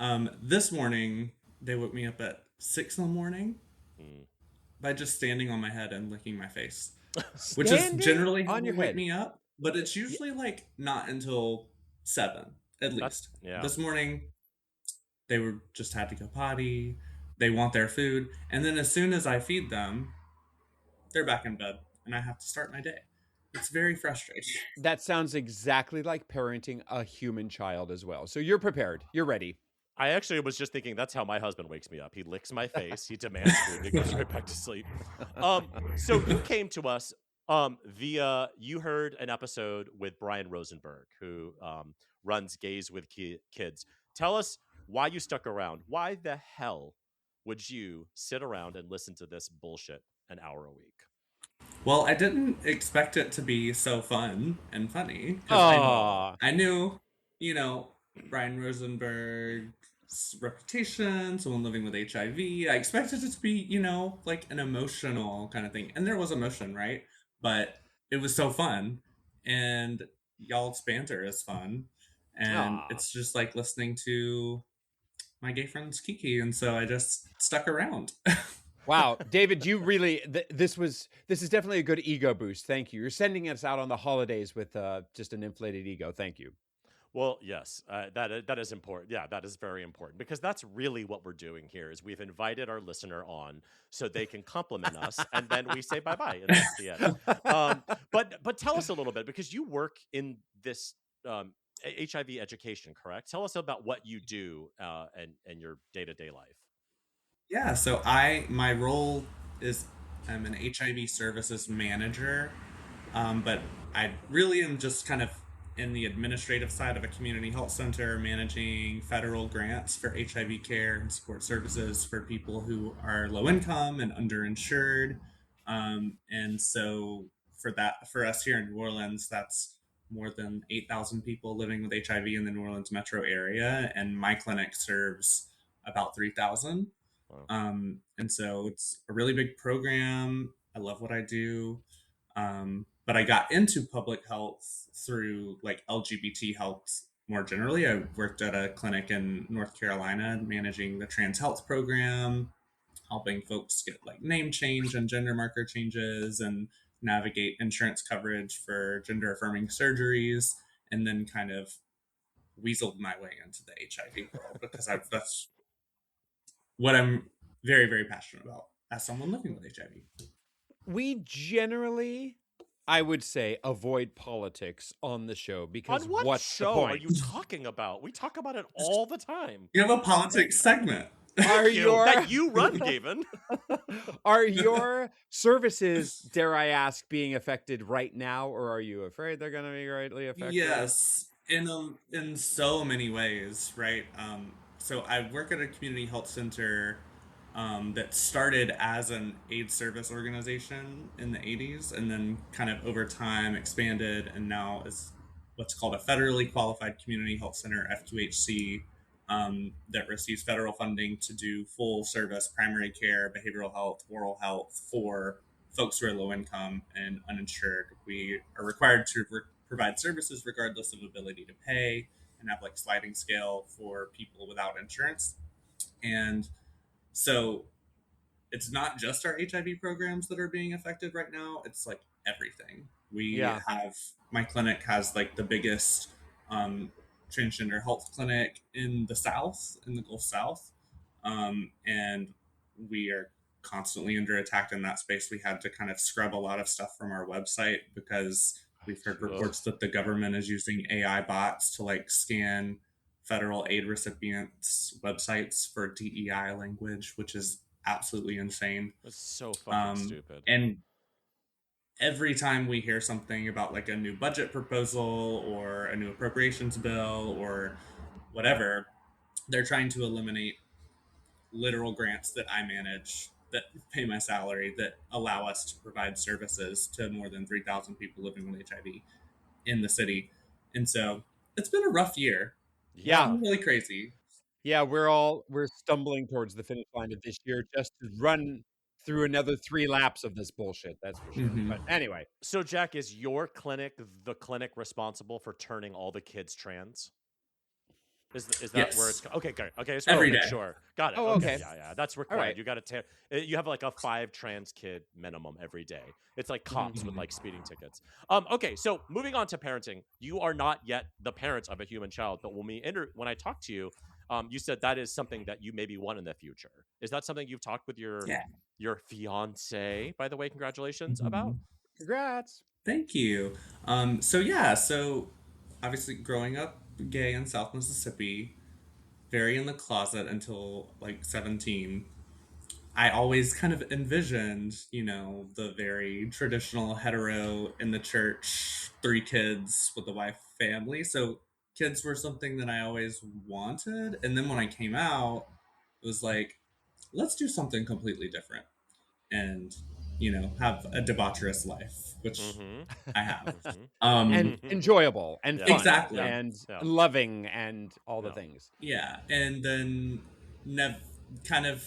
Mm-hmm. This morning, they woke me up at 6 in the morning by just standing on my head and licking my face, which is generally how they wake me up. But it's usually like not until 7, at least. Yeah. This morning, they were just had to go potty. They want their food, and then as soon as I feed them, they're back in bed, and I have to start my day. It's very frustrating. That sounds exactly like parenting a human child as well. So you're prepared. You're ready. I actually was just thinking that's how my husband wakes me up. He licks my face, he demands food, and he goes right back to sleep. So you came to us via, you heard an episode with Brian Rosenberg, who runs Gays with Kids. Tell us why you stuck around. Why the hell would you sit around and listen to this bullshit an hour a week? Well, I didn't expect it to be so fun and funny, because I knew, Brian Rosenberg's reputation, someone living with HIV. I expected it to be, like an emotional kind of thing. And there was emotion, right? But it was so fun. And y'all's banter is fun. And it's just like listening to my gay friend's Kiki. And so I just stuck around. Wow, David, you really this is definitely a good ego boost. Thank you. You're sending us out on the holidays with just an inflated ego. Thank you. Well, yes, that is important. Yeah, that is very important, because that's really what we're doing here. Is we've invited our listener on so they can compliment us, and then we say bye-bye, and that's the end. But tell us a little bit, because you work in this HIV education, correct? Tell us about what you do and your day-to-day life. Yeah, so my role is I'm an HIV services manager, but I really am just kind of in the administrative side of a community health center, managing federal grants for HIV care and support services for people who are low income and underinsured. And so for us here in New Orleans, that's more than 8,000 people living with HIV in the New Orleans metro area, and my clinic serves about 3,000. Wow. And so it's a really big program. I love what I do. But I got into public health through like LGBT health more generally. I worked at a clinic in North Carolina managing the trans health program, helping folks get like name change and gender marker changes and navigate insurance coverage for gender affirming surgeries, and then kind of weaseled my way into the HIV world because that's what I'm very, very passionate about as someone living with HIV. We generally, I would say, avoid politics on the show because On what what's the show are point? you talking about? We talk about it all the time. You have a politics segment. Are That you run, Gavin. Are your services, dare I ask, being affected right now, or are you afraid they're going to be greatly affected? Yes, in so many ways, right? So I work at a community health center that started as an AIDS service organization in the 80s and then kind of over time expanded and now is what's called a federally qualified community health center, FQHC, that receives federal funding to do full service primary care, behavioral health, oral health for folks who are low income and uninsured. We are required to provide services regardless of ability to pay and have like sliding scale for people without insurance. And so it's not just our HIV programs that are being affected right now. It's like everything. My clinic has like the biggest transgender health clinic in the South, in the Gulf South. And we are constantly under attack in that space. We had to kind of scrub a lot of stuff from our website because we've heard reports that the government is using AI bots to like scan federal aid recipients' websites for DEI language, which is absolutely insane. It's so fucking stupid. And every time we hear something about like a new budget proposal or a new appropriations bill or whatever, they're trying to eliminate literal grants that I manage that pay my salary that allow us to provide services to more than 3,000 people living with HIV in the city. And so it's been a rough year. Yeah. It's been really crazy. Yeah, we're stumbling towards the finish line of this year just to run through another 3 laps of this bullshit. That's for sure. Mhm. But anyway, So, Jack, is your clinic the clinic responsible for turning all the kids trans? Is that where it's okay? Good. Okay, just Every make day. sure. Got it. Oh, okay. Yeah, that's required. right. You got to you have like a 5 trans kid minimum every day. It's like cops with like speeding tickets. Okay, so moving on to parenting, you are not yet the parents of a human child, but when I talked to you, you said that is something that you maybe want in the future. Is that something you've talked with your fiance? By the way, congratulations about. Congrats. Thank you. So obviously growing up gay in South Mississippi, very in the closet until like 17, I always kind of envisioned, the very traditional hetero in the church, 3 kids with a wife, family. So kids were something that I always wanted. And then when I came out, it was like, let's do something completely different and, have a debaucherous life, which I have. And enjoyable and fun. Exactly. And loving and all the things. Yeah. And then kind of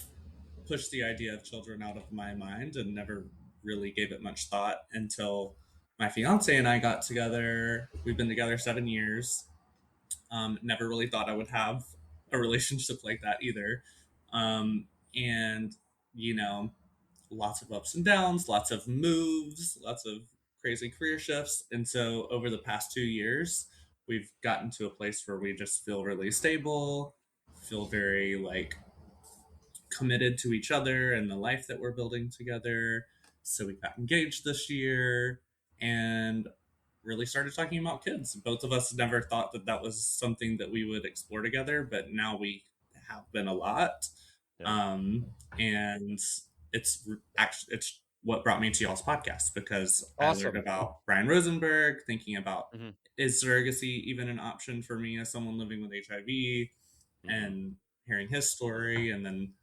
pushed the idea of children out of my mind and never really gave it much thought until my fiance and I got together. We've been together 7 years. Never really thought I would have a relationship like that either. And, lots of ups and downs, lots of moves, lots of crazy career shifts. And so over the past 2 years, we've gotten to a place where we just feel really stable, feel very like committed to each other and the life that we're building together. So we got engaged this year and really started talking about kids. Both of us never thought that that was something that we would explore together, but now we have been a lot. And it's what brought me to y'all's podcast because I learned about Brian Rosenberg, thinking about is surrogacy even an option for me as someone living with HIV, and hearing his story. And then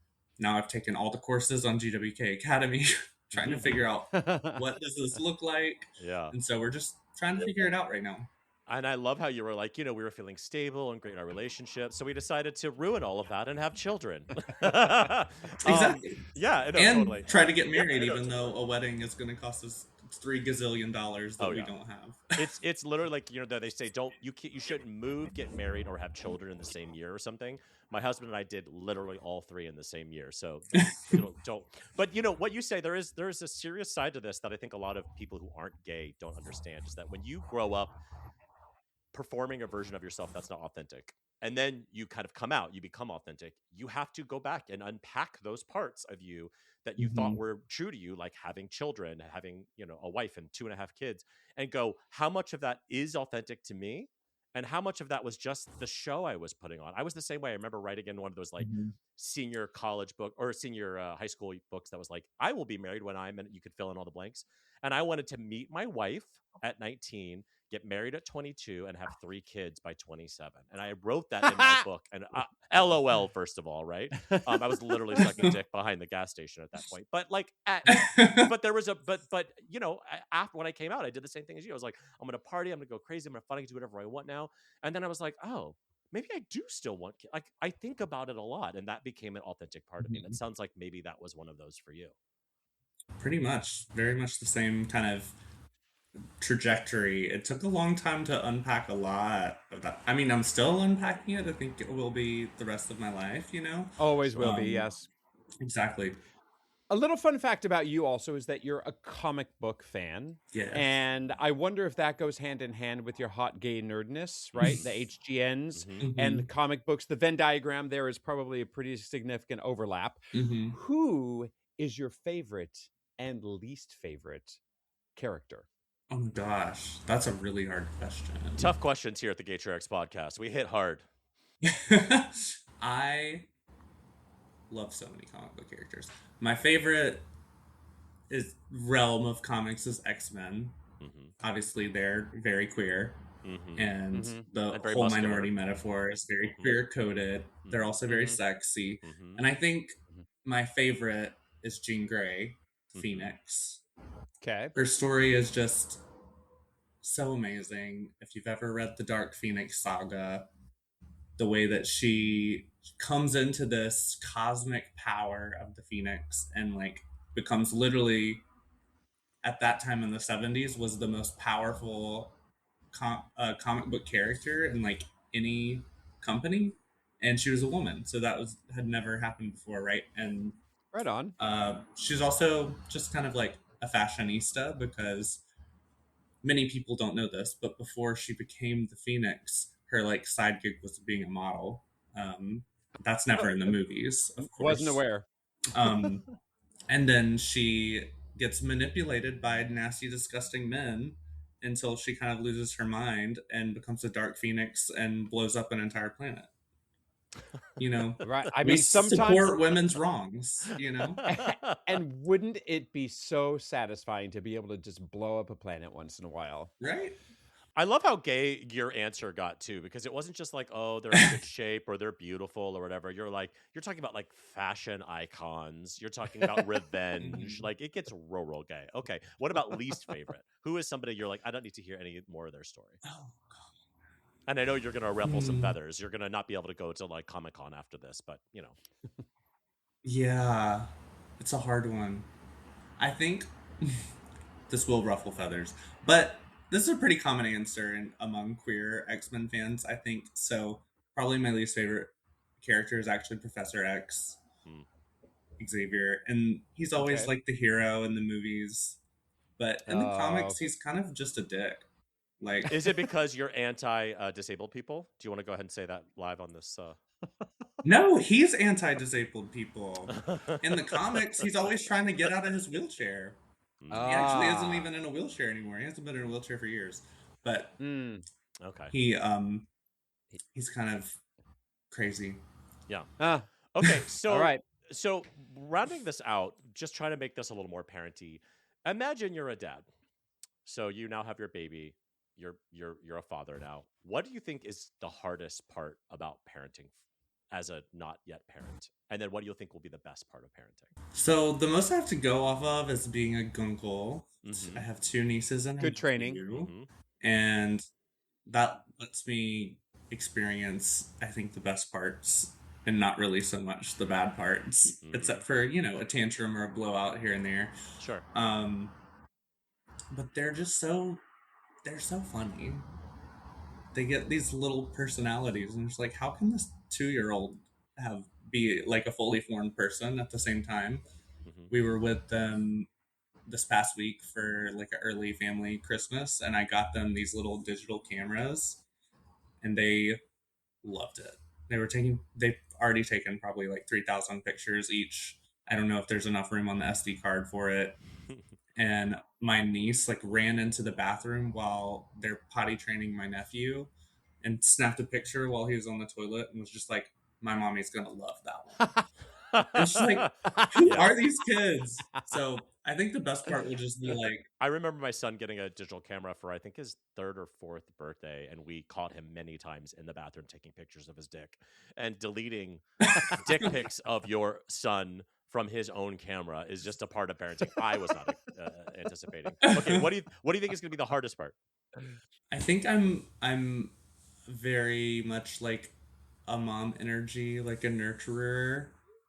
now I've taken all the courses on GWK Academy, trying to figure out what does this look like. Yeah. And so we're just trying to figure it out right now. And I love how you were like, we were feeling stable and great in our relationship. So we decided to ruin all of that and have children. Exactly. Yeah. And totally. try to get married, even though a wedding is going to cost us $3 gazillion that we don't have. It's literally like, they say, you shouldn't move, get married, or have children in the same year or something. My husband and I did literally all 3 in the same year. So don't. But what you say, there is a serious side to this that I think a lot of people who aren't gay don't understand, is that when you grow up performing a version of yourself that's not authentic. And then you kind of come out, you become authentic. You have to go back and unpack those parts of you that you thought were true to you, like having children, having, a wife and 2.5 kids, and go, how much of that is authentic to me? And how much of that was just the show I was putting on? I was the same way. I remember writing in one of those like senior college book or senior high school books that was like, I will be married when I'm, and you could fill in all the blanks. And I wanted to meet my wife at 19, get married at 22, and have 3 kids by 27. And I wrote that in my book. And LOL, first of all, right? I was literally sucking dick behind the gas station at that point. But like, but there was after when I came out, I did the same thing as you. I was like, I'm gonna party, I'm gonna go crazy, I'm gonna fun, I can do whatever I want now. And then I was like, oh, maybe I do still want kids. Like, I think about it a lot, and that became an authentic part of me. And it sounds like maybe that was one of those for you. Pretty much, very much the same kind of trajectory. It took a long time to unpack a lot of that. I mean, I'm still unpacking it. I think it will be the rest of my life, Always will be, yes. Exactly. A little fun fact about you also is that you're a comic book fan. Yes. And I wonder if that goes hand in hand with your hot gay nerdness, right? The HGNs and the comic books. The Venn diagram there is probably a pretty significant overlap. Who is your favorite and least favorite character? Oh my gosh, that's a really hard question. Tough questions here at the Gaytriarchs podcast. We hit hard. I love so many comic book characters. My favorite is realm of comics is X-Men. Obviously, they're very queer. And the and very whole muscular. minority metaphor is very queer coded. They're also very sexy. And I think my favorite is Jean Grey, Phoenix. Okay. Her story is just so amazing. If you've ever read the Dark Phoenix saga, the way that she comes into this cosmic power of the Phoenix and like becomes literally, at that time in the 70s, was the most powerful comic book character in like any company, and she was a woman, so that had never happened before, right? And right on. She's also just kind of like a fashionista, because many people don't know this, but before she became the Phoenix, her like side gig was being a model. That's never in the movies, of course. Wasn't aware. And then she gets manipulated by nasty, disgusting men until she kind of loses her mind and becomes a Dark Phoenix and blows up an entire planet. Right. I we mean, sometimes support women's wrongs, And wouldn't it be so satisfying to be able to just blow up a planet once in a while? Right. I love how gay your answer got too, because it wasn't just like, oh, they're in good shape or they're beautiful or whatever. You're talking about like fashion icons. You're talking about revenge. Like, it gets real gay. Okay. What about least favorite? Who is somebody you're like, I don't need to hear any more of their story? Oh, God. And I know you're going to ruffle some feathers. You're going to not be able to go to like Comic-Con after this, but Yeah, it's a hard one. I think this will ruffle feathers, but this is a pretty common answer among queer X-Men fans, I think. So probably my least favorite character is actually Professor X, Xavier. And he's always like the hero in the movies. But in the comics, he's kind of just a dick. Like, is it because you're anti-disabled people? Do you want to go ahead and say that live on this? No, he's anti-disabled people. In the comics, he's always trying to get out of his wheelchair. He actually isn't even in a wheelchair anymore. He hasn't been in a wheelchair for years. But okay, he's kind of crazy. Yeah. Okay, so all right. So rounding this out, just trying to make this a little more parenty. Imagine you're a dad. So you now have your baby. You're a father now. What do you think is the hardest part about parenting as a not yet parent? And then what do you think will be the best part of parenting? So the most I have to go off of is being a gunkle. I have 2 nieces and good training. And that lets me experience, I think, the best parts and not really so much the bad parts, except for, a tantrum or a blowout here and there. Sure. But they're so funny. They get these little personalities, and it's like, how can this 2-year-old be like a fully formed person at the same time? We were with them this past week for like an early family Christmas, and I got them these little digital cameras, and they loved it. They've already taken probably like 3,000 pictures each. I don't know if there's enough room on the SD card for it. And my niece like ran into the bathroom while they're potty training my nephew and snapped a picture while he was on the toilet and was just like, my mommy's gonna love that one. And she's like, who Yeah. are these kids? So I think the best part will just be like, I remember my son getting a digital camera for I think his 3rd or 4th birthday, and we caught him many times in the bathroom taking pictures of his dick and deleting dick pics of your son from his own camera is just a part of parenting. I was not anticipating. Okay, what do you think is going to be the hardest part? I think I'm very much like a mom energy, like a nurturer.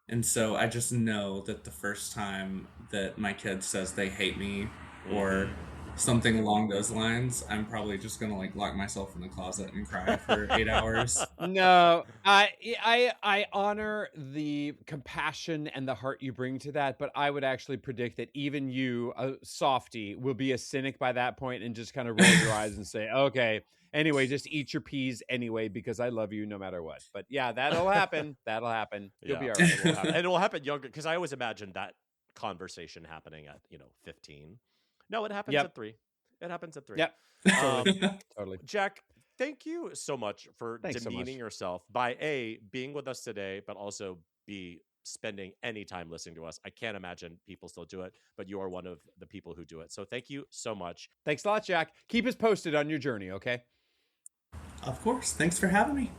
And so I just know that the first time that my kid says they hate me or something along those lines, I'm probably just gonna like lock myself in the closet and cry for 8 hours. No, I honor the compassion and the heart you bring to that, but I would actually predict that even you, a softie, will be a cynic by that point and just kind of roll your eyes and say, "Okay, anyway, just eat your peas anyway because I love you no matter what." But yeah, that'll happen. That'll happen. You'll be all right. It will happen. And it will happen younger because I always imagined that conversation happening at 15. No, it happens at 3. It happens at 3. Yep. Totally. Jack, thank you so much for Thanks so demeaning much. yourself by A, being with us today, but also B, spending any time listening to us. I can't imagine people still do it, but you are one of the people who do it. So thank you so much. Thanks a lot, Jack. Keep us posted on your journey, okay? Of course. Thanks for having me.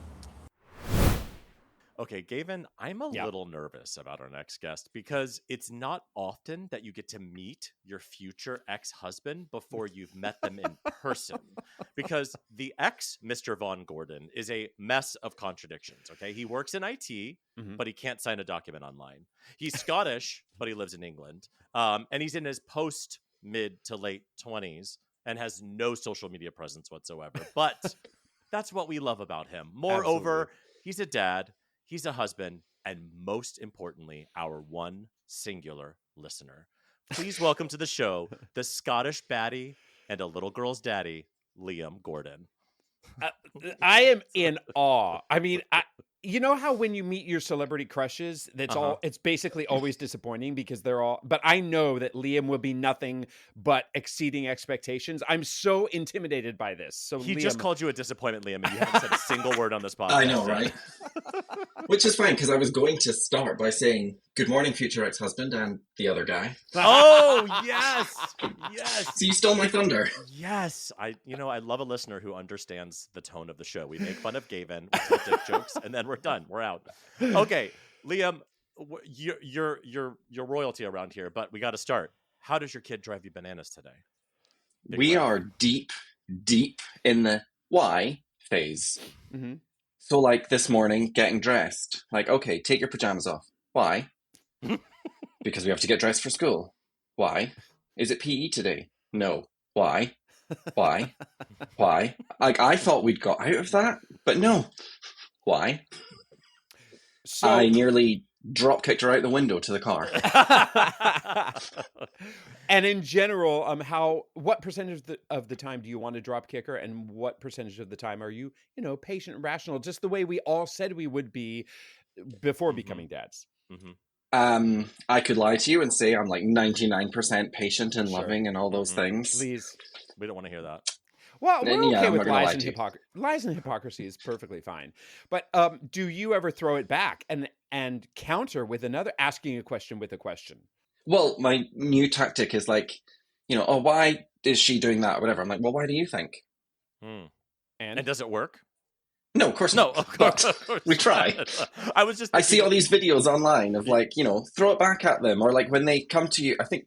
Okay, Gavin, I'm a little nervous about our next guest because it's not often that you get to meet your future ex-husband before you've met them in person. Because the ex, Mr. Von Gordon, is a mess of contradictions, okay? He works in IT, but he can't sign a document online. He's Scottish, but he lives in England. And he's in his post-mid to late 20s and has no social media presence whatsoever. But that's what we love about him. Moreover, he's a dad. He's a husband, and most importantly, our one singular listener. Please welcome to the show the Scottish baddie and a little girl's daddy, Liam Gordon. I am in awe. I mean, you know how when you meet your celebrity crushes, it's basically always disappointing because they're all, but I know that Liam will be nothing but exceeding expectations. I'm so intimidated by this. So He Liam, just called you a disappointment, Liam, and you haven't said a single word on this podcast. I know, right? Which is fine, because I was going to start by saying, good morning, future ex-husband and the other guy. Oh, yes. Yes. So you stole my thunder. Yes. I love a listener who understands the tone of the show. We make fun of Gavin, we tell dick jokes, and then we're done. We're out. Okay, Liam, you're royalty around here, but we got to start. How does your kid drive you bananas today? We are deep in the why phase. Mm-hmm. So, like, this morning, getting dressed. Like, okay, take your pajamas off. Why? Because we have to get dressed for school. Why? Is it PE today? No. Why? Why? Why? Like, I thought we'd got out of that, but no. Why? So I nearly drop kicked her out the window to the car. And in general, what percentage of the time do you want to drop kick her, and what percentage of the time are you, patient and rational, just the way we all said we would be before becoming dads? I could lie to you and say I'm like 99% patient and loving and all those things. Please. We don't want to hear that. Well, we're okay I'm with not gonna lies lie and to you. hypocrisy. Lies and hypocrisy is perfectly fine. But do you ever throw it back and counter with asking a question with a question? Well, my new tactic is like, oh, why is she doing that or whatever? I'm like, well, why do you think? And does it work? No, of course No, not. of course. But we try. I see all these videos online of like, throw it back at them. Or like when they come to you, I think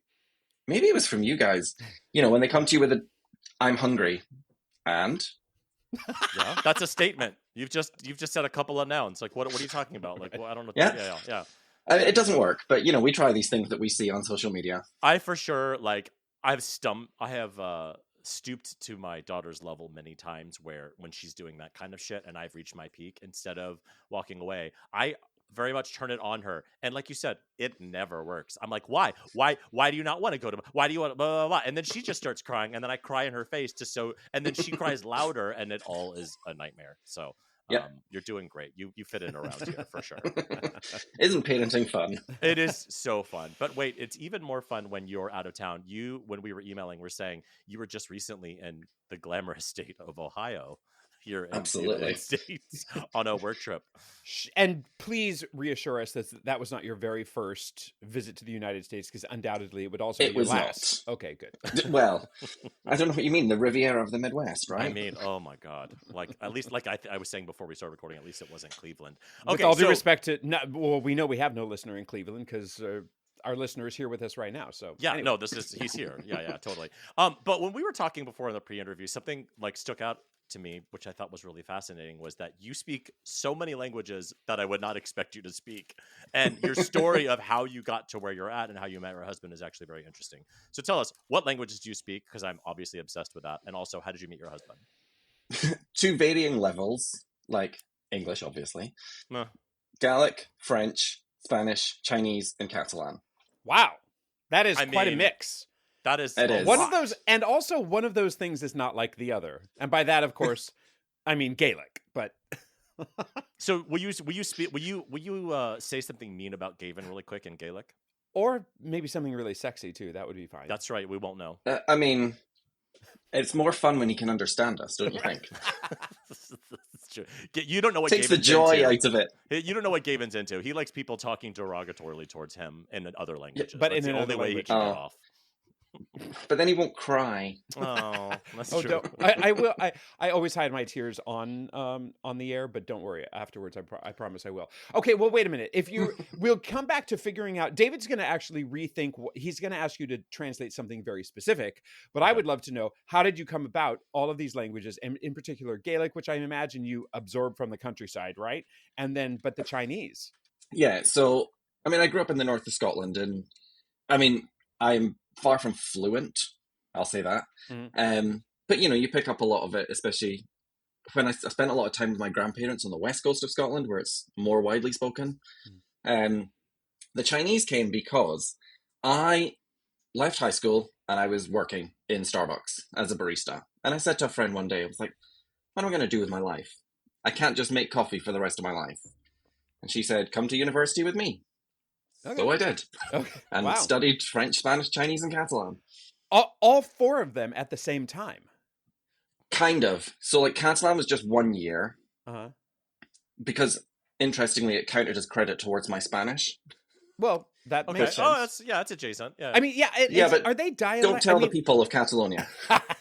maybe it was from you guys, when they come to you with I'm hungry. And? Yeah, that's a statement. You've just said a couple of nouns. Like, what are you talking about? Like, well, I don't know. Yeah. It doesn't work, but we try these things that we see on social media. I for sure I have stooped to my daughter's level many times when she's doing that kind of shit and I've reached my peak. Instead of walking away, I very much turn it on her. And like you said, it never works. I'm like, why? Why do you not want to go to? Why do you want blah, blah, blah? And then she just starts crying, and then I cry in her face and then she cries louder, and it all is a nightmare. So Yeah. you're doing great. You fit in around here for sure. Isn't parenting fun? It is so fun. But wait, it's even more fun when you're out of town. When we were emailing, we're saying you were just recently in the glamorous state of Ohio here in the United States on a work trip. And please reassure us that that was not your very first visit to the United States, because undoubtedly it would also be your last. Not. Okay, good. Well, I don't know what you mean. The Riviera of the Midwest, right? I mean, oh my God. Like, at least, like I was saying before we started recording, at least it wasn't Cleveland. Okay, With all due respect to, well, we know we have no listener in Cleveland because our listener is here with us right now. So yeah, anyway. no, he's here. Yeah, totally. But when we were talking before in the pre-interview, something like stuck out to me, which I thought was really fascinating, was that you speak so many languages that I would not expect you to speak. And your story of how you got to where you're at and how you met your husband is actually very interesting. So tell us, what languages do you speak? Because I'm obviously obsessed with that. And also, how did you meet your husband? To varying levels, like English, obviously. No. Gaelic, French, Spanish, Chinese, and Catalan. Wow. That is quite a mix. That is one of those, and also one of those things is not like the other. And by that, of course, I mean Gaelic. But so will you say something mean about Gavin really quick in Gaelic, or maybe something really sexy too? That would be fine. That's right. We won't know. I mean, it's more fun when he can understand us, don't you think? That's true. You don't know what takes Gavin's the joy into. out of it. You don't know what Gavin's into. He likes people talking derogatorily towards him in other languages. But that's in the only way he can get off. But then he won't cry. Oh, that's true. I will. I always hide my tears on the air, but don't worry. Afterwards, I promise I will. Okay. Well, wait a minute. We'll come back to figuring out. David's going to actually rethink. He's going to ask you to translate something very specific. But I would love to know, how did you come about all of these languages, and in particular Gaelic, which I imagine you absorbed from the countryside, right? And then, but the Chinese. Yeah. So, I mean, I grew up in the north of Scotland, and I mean, I'm far from fluent, I'll say that. Mm-hmm. But you pick up a lot of it, especially when I spent a lot of time with my grandparents on the west coast of Scotland, where it's more widely spoken. The Chinese came because I left high school and I was working in Starbucks as a barista. And I said to a friend one day, I was like, what am I going to do with my life? I can't just make coffee for the rest of my life. And she said, come to university with me. Okay. So I did. Okay. And studied French, Spanish, Chinese, and Catalan. All four of them at the same time? Kind of. So, like, Catalan was just 1 year. Because, interestingly, it counted as credit towards my Spanish. Well, that makes sense. That's adjacent. Yeah. I mean, but are they dialect? Don't tell the people of Catalonia.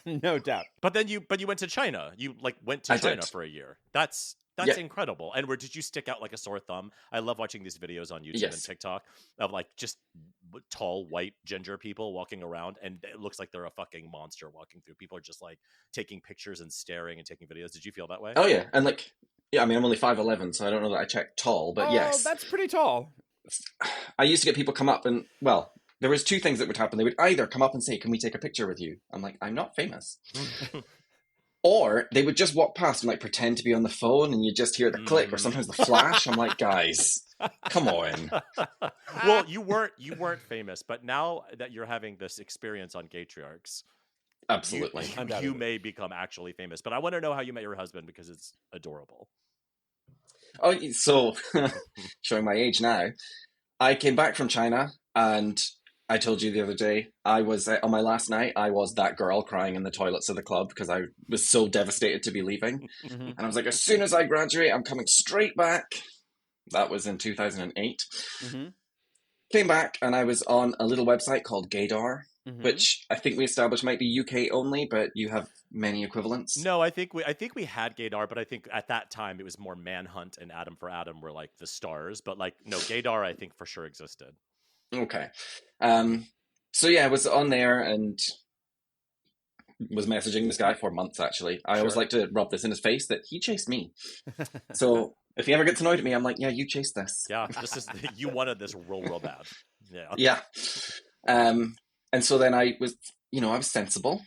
No doubt. But then you went to China. You went to China for a year. That's incredible. And where did you stick out like a sore thumb? I love watching these videos on YouTube and TikTok of like just tall white ginger people walking around, and it looks like they're a fucking monster walking through. People are just like taking pictures and staring and taking videos. Did you feel that way? Oh yeah, and like I mean, I'm only 5'11", so I don't know that I checked tall, but yes, that's pretty tall. I used to get people come up and there was two things that would happen. They would either come up and say, "Can we take a picture with you?" I'm like, "I'm not famous." Or they would just walk past and like pretend to be on the phone, and you just hear the click or sometimes the flash. I'm like, guys, come on. Well, you weren't famous, but now that you're having this experience on Gaytriarchs, absolutely, you may become actually famous. But I want to know how you met your husband, because it's adorable. Oh, so showing my age now, I came back from China, and I told you the other day, I was on my last night, I was that girl crying in the toilets of the club because I was so devastated to be leaving. And I was like, as soon as I graduate, I'm coming straight back. That was in 2008. Came back, and I was on a little website called Gaydar, which I think we established might be UK only, but you have many equivalents. No, I think we had Gaydar, but I think at that time it was more Manhunt and Adam for Adam were like the stars. But like, no, Gaydar I think for sure existed. Okay. So yeah, I was on there and was messaging this guy for months, actually. I always like to rub this in his face that he chased me. So if he ever gets annoyed at me, I'm like, yeah, you chased this. Yeah, you wanted this real bad. Yeah. Yeah. And so then I was sensible.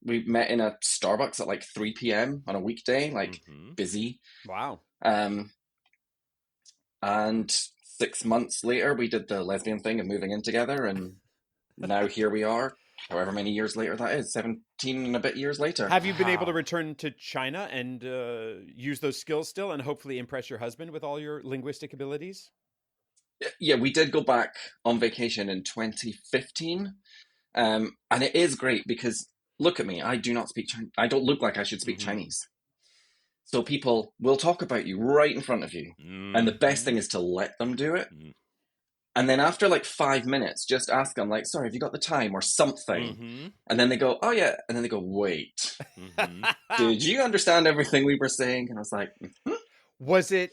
We met in a Starbucks at like 3 p.m. on a weekday, like busy. Wow. And 6 months later, we did the lesbian thing of moving in together, and now here we are, however many years later that is, 17 and a bit years later. Have you been able to Wow. return to China and use those skills still and hopefully impress your husband with all your linguistic abilities? Yeah, we did go back on vacation in 2015. And it is great because, look at me, I do not speak Chinese. I don't look like I should speak Mhm. Chinese. So people will talk about you right in front of you. And the best thing is to let them do it. Mm. And then after like 5 minutes, just ask them, like, sorry, have you got the time or something? Mhm. And then they go, oh, yeah. And then they go, wait, Mhm. did you understand everything we were saying? And I was like, Was it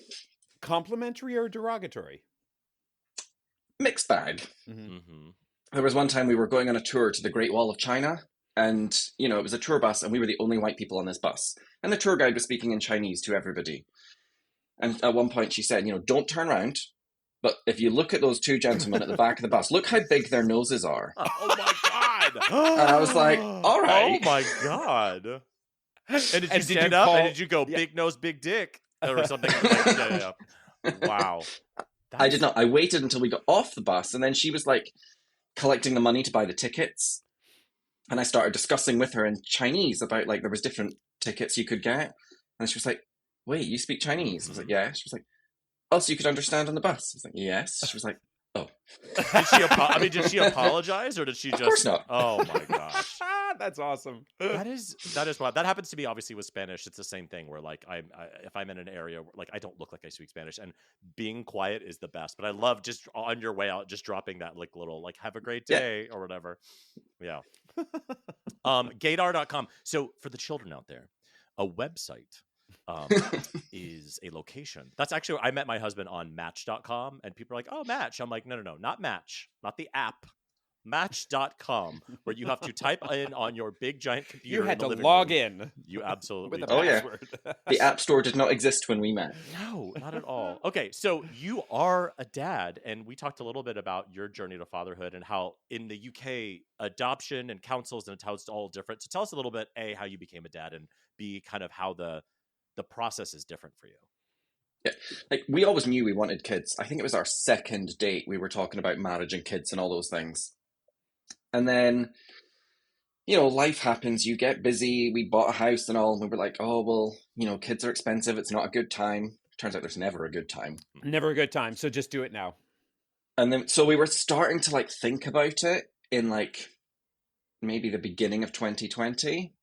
complimentary or derogatory? mixed bag. Mhm. There was one time we were going on a tour to the Great Wall of China. And, you know, it was a tour bus and we were the only white people on this bus. And the tour guide was speaking in Chinese to everybody. And at one point she said, you know, don't turn around. But if you look at those two gentlemen at the back of the bus, look how big their noses are. Oh my god! And I was like, all right. Oh my god! And did you And did stand you up? call- And did you go Yeah. big nose, big dick, or something? Yeah. Wow. I did not. I waited until we got off the bus, and then she was like collecting the money to buy the tickets. And I started discussing with her in Chinese about like there was different tickets you could get. And she was like, wait, you speak Chinese? I was like, yeah. She was like, oh, so you could understand on the bus? I was like, yes. She was like, oh. Did she apologize or did she just? Of course not. Oh my gosh. That's awesome. That is wild. That happens to me obviously with Spanish. It's the same thing where like if I'm in an area where, like I don't look like I speak Spanish and being quiet is the best. But I love just on your way out just dropping that like little like have a great day or whatever. Yeah. Gaydar.com. So for the children out there, a website is a location. That's actually I met my husband on Match.com and people are like, "Oh, Match." I'm like, "No, not Match. Not the app. Match.com, where you have to type in on your big giant computer. You had in the to living log room. in You absolutely with a Oh, yeah. password. The App Store did not exist when we met. No, not at all. Okay, so you are a dad, and we talked a little bit about your journey to fatherhood and how in the UK adoption and councils and how it's all different. So tell us a little bit, A, how you became a dad, and B, kind of how the process is different for you. Yeah. Like we always knew we wanted kids. I think it was our second date. We were talking about marriage and kids and all those things. And then, you know, life happens. You get busy. We bought a house and all. And we were like, oh, well, you know, kids are expensive. It's not a good time. Turns out there's never a good time. Never a good time. So just do it now. And then, so we were starting to like think about it in like maybe the beginning of 2020.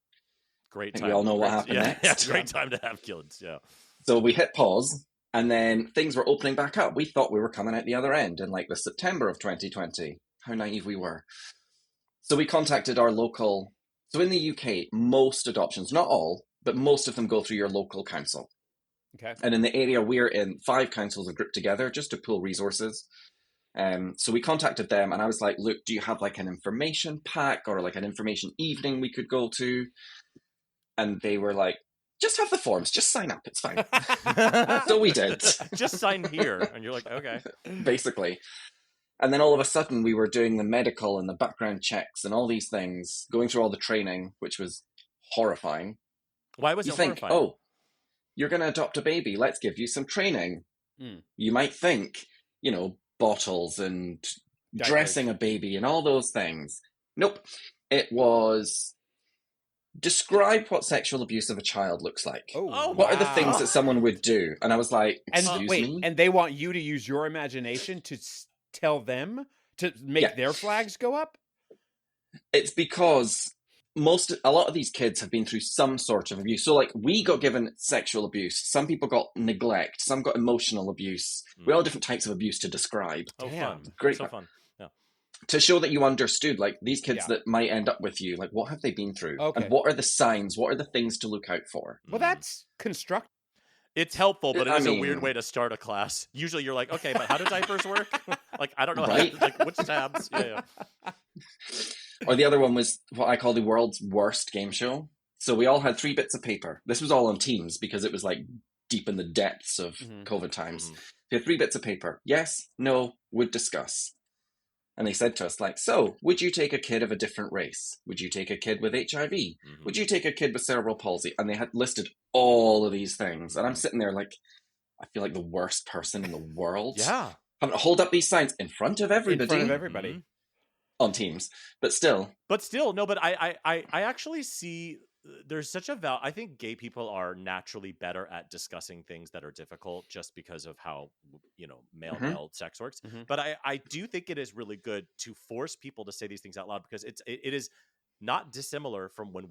Great I think time. we all know what Great- happened yeah, next. Yeah, great time to have kids. Yeah. So we hit pause and then things were opening back up. We thought we were coming out the other end in like the September of 2020. How naive we were. So we contacted our local. So in the UK, most adoptions, not all, but most of them go through your local council. Okay. And in the area we're in, 5 councils are grouped together just to pool resources. So we contacted them and I was like, look, do you have like an information pack or like an information evening we could go to? And they were like, just have the forms, just sign up, it's fine. So we did. Just sign here. And you're like, okay. Basically. And then all of a sudden we were doing the medical and the background checks and all these things, going through all the training, which was horrifying. Why was You it think, horrifying? oh, you're going to adopt a baby, let's give you some training. Mm. You might think, you know, bottles and Diapers. dressing a baby and all those things. Nope. It was describe what sexual abuse of a child looks like. Oh, What are the wow. things that someone would do? And I was like, And excuse wait, me? and they want you to use your imagination to tell them to make Yeah. their flags go up? It's because a lot of these kids have been through some sort of abuse. So like we got given sexual abuse. Some people got neglect. Some got emotional abuse. We all have different types of abuse to describe. Oh, Damn. fun. Great. So fun. Yeah. To show that you understood, like these kids Yeah. that might end up with you, like what have they been through? Okay. And what are the signs? What are the things to look out for? Well, that's constructive. It's helpful, but it I is a mean- weird way to start a class. Usually you're like, okay, but how do diapers work? Like, I don't know. Right? How, like, which tabs? Yeah. Or the other one was what I call the world's worst game show. So we all had 3 bits of paper. This was all on Teams because it was like deep in the depths of Mhm. COVID times. Mhm. We had 3 bits of paper. Yes, no, would discuss. And they said to us, like, so would you take a kid of a different race? Would you take a kid with HIV? Mhm. Would you take a kid with cerebral palsy? And they had listed all of these things. And I'm sitting there like, I feel like the worst person in the world. Yeah. Having to hold up these signs in front of everybody. In front of everybody. On Teams, but still, no, but I actually see there's such a I think gay people are naturally better at discussing things that are difficult just because of how, you know, male sex works. But I do think it is really good to force people to say these things out loud, because it is not dissimilar from when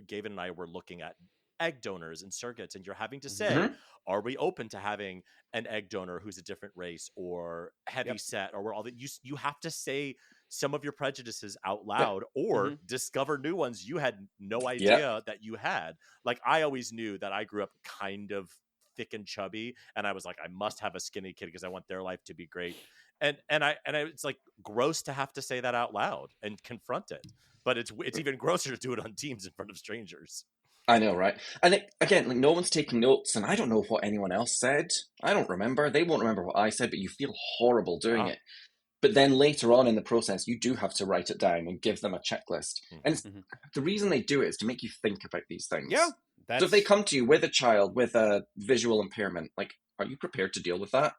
Gavin and I were looking at egg donors and surrogates, and you're having to say, are we open to having an egg donor who's a different race or heavy set, or all that? You have to say some of your prejudices out loud, or discover new ones you had no idea that you had. Like, I always knew that I grew up kind of thick and chubby, and I was like, I must have a skinny kid because I want their life to be great. And it's like gross to have to say that out loud and confront it, but it's even grosser to do it on Teams in front of strangers. I know, right? And again, like, no one's taking notes, and I don't know what anyone else said. I don't remember. They won't remember what I said, but you feel horrible doing it. But then later on in the process, you do have to write it down and give them a checklist. And the reason they do it is to make you think about these things. Yeah. So if they come to you with a child with a visual impairment, like, are you prepared to deal with that?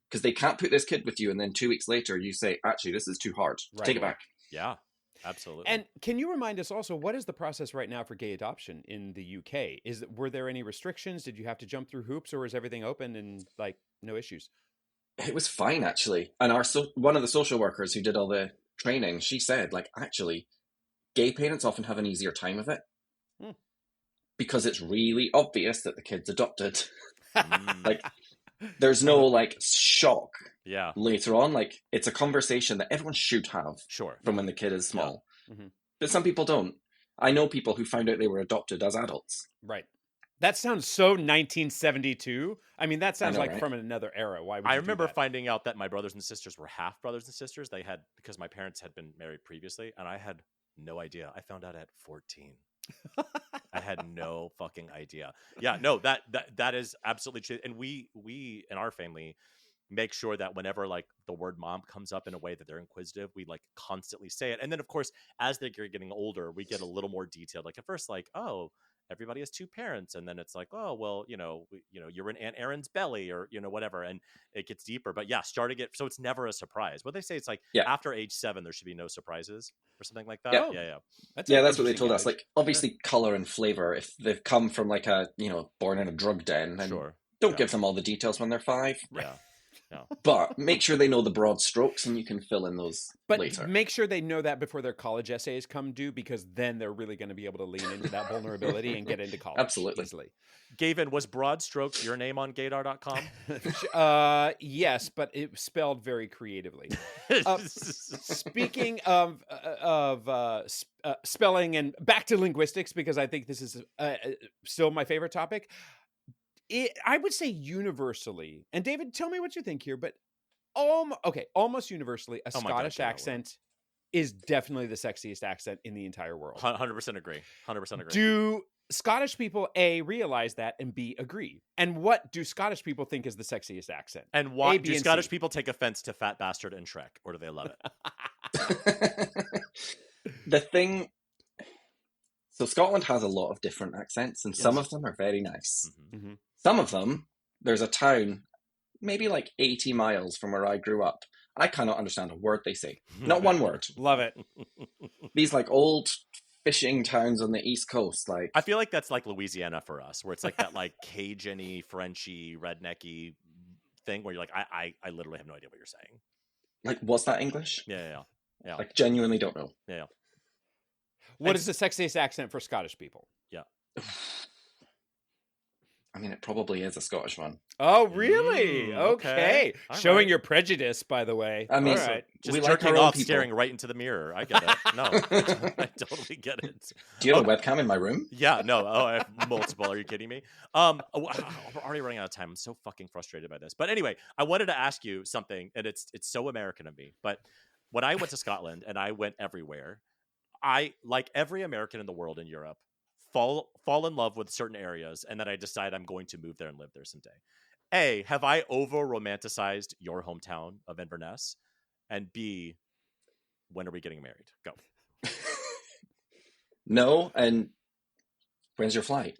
Because they can't put this kid with you, and then 2 weeks later you say, actually, this is too hard. Take it back. Yeah, absolutely. And can you remind us also, what is the process right now for gay adoption in the UK? Were there any restrictions? Did you have to jump through hoops, or is everything open and like no issues? It was fine, actually. And one of the social workers who did all the training, she said, like, actually, gay parents often have an easier time of it because it's really obvious that the kid's adopted. Like, there's no, like, shock later on. Like, it's a conversation that everyone should have from when the kid is small. But some people don't. I know people who found out they were adopted as adults. Right. That sounds so 1972. I mean, that sounds like right? from another era. Why would I you remember do that? finding out that my brothers and sisters were half brothers and sisters. They had, because my parents had been married previously, and I had no idea. I found out at 14. I had no fucking idea. Yeah, no, that is absolutely true. And we in our family make sure that whenever like the word mom comes up in a way that they're inquisitive, we like constantly say it. And then of course, as they're getting older, we get a little more detailed. Like at first, like, oh, everybody has two parents, and then it's like, oh, well, you're in Aunt Erin's belly, or whatever, and it gets deeper. But yeah, starting it, so it's never a surprise. What they say, it's like after age 7 there should be no surprises or something like that. Yeah. That's what they told us. Like, obviously color and flavor, if they've come from like a born in a drug den, then don't give them all the details when they're 5. But make sure they know the broad strokes, and you can fill in those later. Make sure they know that before their college essays come due, because then they're really going to be able to lean into that vulnerability and get into college. Absolutely. Easily. Gavin, was broad strokes your name on gaydar.com? Yes, but it was spelled very creatively. Speaking of spelling, and back to linguistics, because I think this is still my favorite topic. I would say universally, and David, tell me what you think here, but almost universally, a Scottish accent is definitely the sexiest accent in the entire world. 100% agree. 100% agree. Do Scottish people A, realize that, and B, agree? And what do Scottish people think is the sexiest accent? And why do Scottish people take offense to Fat Bastard and Shrek, or do they love it? The thing... So Scotland has a lot of different accents, and some of them are very nice. Some of them, there's a town maybe like 80 miles from where I grew up. I cannot understand a word they say. Not one word. Love it. These like old fishing towns on the East Coast. Like, I feel like that's like Louisiana for us, where it's like that like Cajun-y, Frenchy, rednecky thing where you're like, I literally have no idea what you're saying. Like, was that English? Yeah. Like, genuinely don't know. Yeah. What is the sexiest accent for Scottish people? Yeah. I mean, it probably is a Scottish one. Oh, really? Okay. Showing your prejudice, by the way. I mean, just we jerking like our own off, people. staring right into the mirror. I get it. No, I totally get it. Do you have a webcam in my room? Yeah, no. Oh, I have multiple. Are you kidding me? We're already running out of time. I'm so fucking frustrated by this. But anyway, I wanted to ask you something, and it's so American of me. But when I went to Scotland, and I went everywhere, I, like every American in the world in Europe, fall in love with certain areas, and then I decide I'm going to move there and live there someday. A, have I over romanticized your hometown of Inverness? And B, when are we getting married? Go. No, and When's your flight?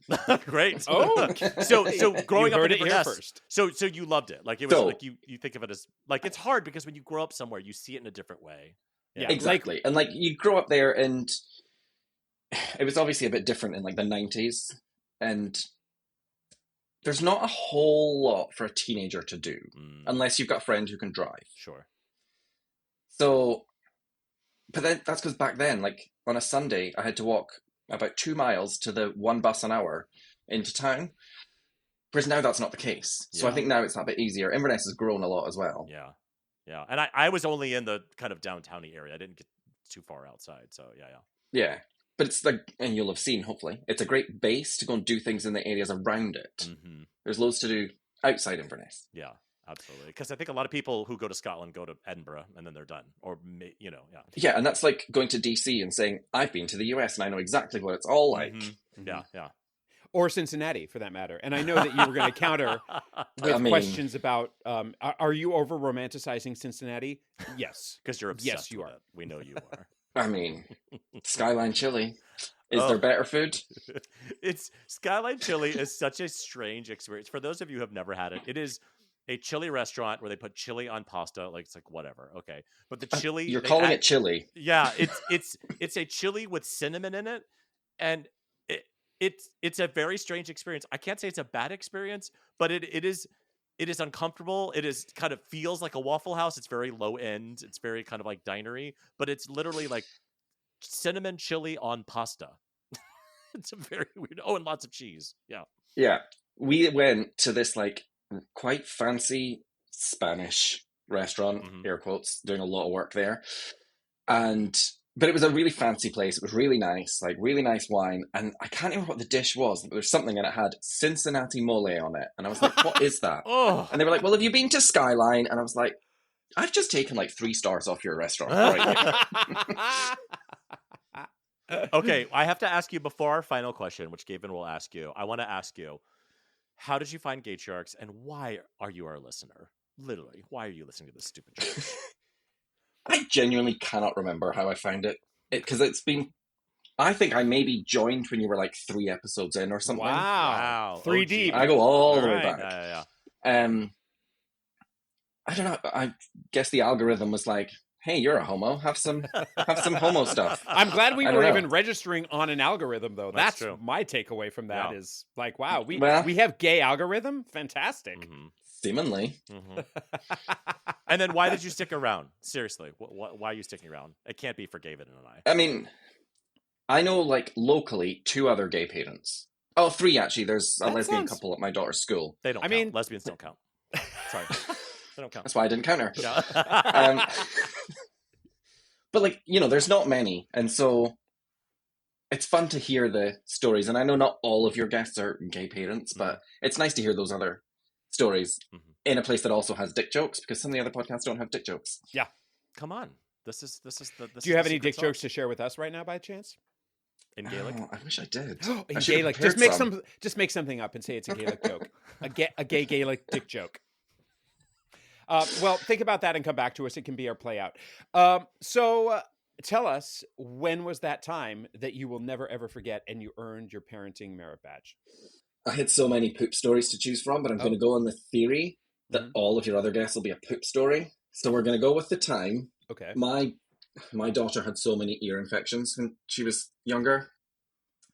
Great. Oh, so growing You up heard in it here Inverness, first. so you loved it. Like it was So- like you think of it as like it's hard because when you grow up somewhere, you see it in a different way. Yeah. Exactly. And like you grow up there, and it was obviously a bit different in like the 90s. And there's not a whole lot for a teenager to do unless you've got a friend who can drive. Sure. So, but then that's because back then, like on a Sunday, I had to walk about 2 miles to the one bus an hour into town. Whereas now that's not the case. So I think now it's a bit easier. Inverness has grown a lot as well. Yeah. Yeah. And I was only in the kind of downtowny area. I didn't get too far outside. So yeah. Yeah. But it's like, and you'll have seen, hopefully, it's a great base to go and do things in the areas around it. Mm-hmm. There's loads to do outside Inverness. Yeah, absolutely. Because I think a lot of people who go to Scotland go to Edinburgh and then they're done. Or, yeah. Yeah, and that's like going to DC and saying, I've been to the US and I know exactly what it's all like. Mm-hmm. Yeah. Or Cincinnati, for that matter. And I know that you were going to counter with questions about, are you over romanticizing Cincinnati? Yes. Because you're obsessed Yes, you with are. it. We know you are. I mean, Skyline Chili. Is there better food? It's Skyline Chili is such a strange experience. For those of you who have never had it, it is a chili restaurant where they put chili on pasta. Like it's like whatever, okay. But the chili You're calling it chili. Yeah, it's a chili with cinnamon in it, and it's a very strange experience. I can't say it's a bad experience, but it is uncomfortable. It is kind of feels like a Waffle House. It's very low end. It's very kind of like dinery, but it's literally like cinnamon chili on pasta. It's a very weird. Oh, and lots of cheese. Yeah. Yeah. We went to this like quite fancy Spanish restaurant, air quotes, doing a lot of work there. But it was a really fancy place. It was really nice, like really nice wine. And I can't remember what the dish was, but there was something and it had Cincinnati mole on it. And I was like, what is that? Oh. And they were like, well, have you been to Skyline? And I was like, I've just taken like 3 stars off your restaurant right here. Okay, I have to ask you before our final question, which Gavin will ask you. I want to ask you, how did you find Gaytriarchs and why are you our listener? Literally, why are you listening to this stupid show? I genuinely cannot remember how I found it. Because it's been, I think I maybe joined when you were like 3 episodes in or something. Wow. 3 OG. deep. I go all the way Right. back. Yeah. I don't know. I guess the algorithm was like, hey, you're a homo. Have some homo stuff. I'm glad we I were don't know. even registering on an algorithm, though. That's That's true. my takeaway from that Yeah. is like, wow, we have gay algorithm? Fantastic. Mhm. Seemingly. Mhm. And then why did you stick around? Seriously, why are you sticking around? It can't be for Gavin and I. I mean, I know like locally 2 other gay parents. Oh, 3 actually. There's a That lesbian sounds- couple at my daughter's school. They don't I count. mean- Lesbians don't count. Sorry. They don't count. That's why I didn't count her. Yeah. But like, there's not many. And so it's fun to hear the stories. And I know not all of your guests are gay parents, but it's nice to hear those other stories in a place that also has dick jokes, because some of the other podcasts don't have dick jokes. Come on. This is Do you have any dick jokes to share with us right now by chance? in Gaelic? Oh, I wish I did. In I should have Gaelic. prepared Just make something up and say it's a Gaelic joke. A gay Gaelic dick joke. Well, think about that and come back to us. It can be our play out. So tell us, when was that time that you will never ever forget and you earned your parenting merit badge? I had so many poop stories to choose from, but I'm going to go on the theory that all of your other guests will be a poop story. So we're going to go with the time. Okay. My daughter had so many ear infections when she was younger.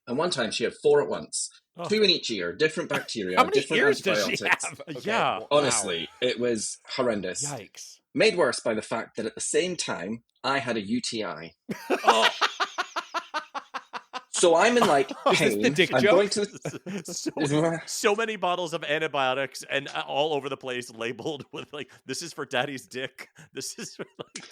And one time she had 4 at once. Oh. 2 in each ear, different bacteria, How many different ears antibiotics. does she have? Okay. Yeah. Wow. Honestly, it was horrendous. Yikes. Made worse by the fact that at the same time, I had a UTI. Oh. So I'm in like Is this pain. the dick I'm joke? going to so many bottles of antibiotics and all over the place labeled with like, this is for daddy's dick. This is for like...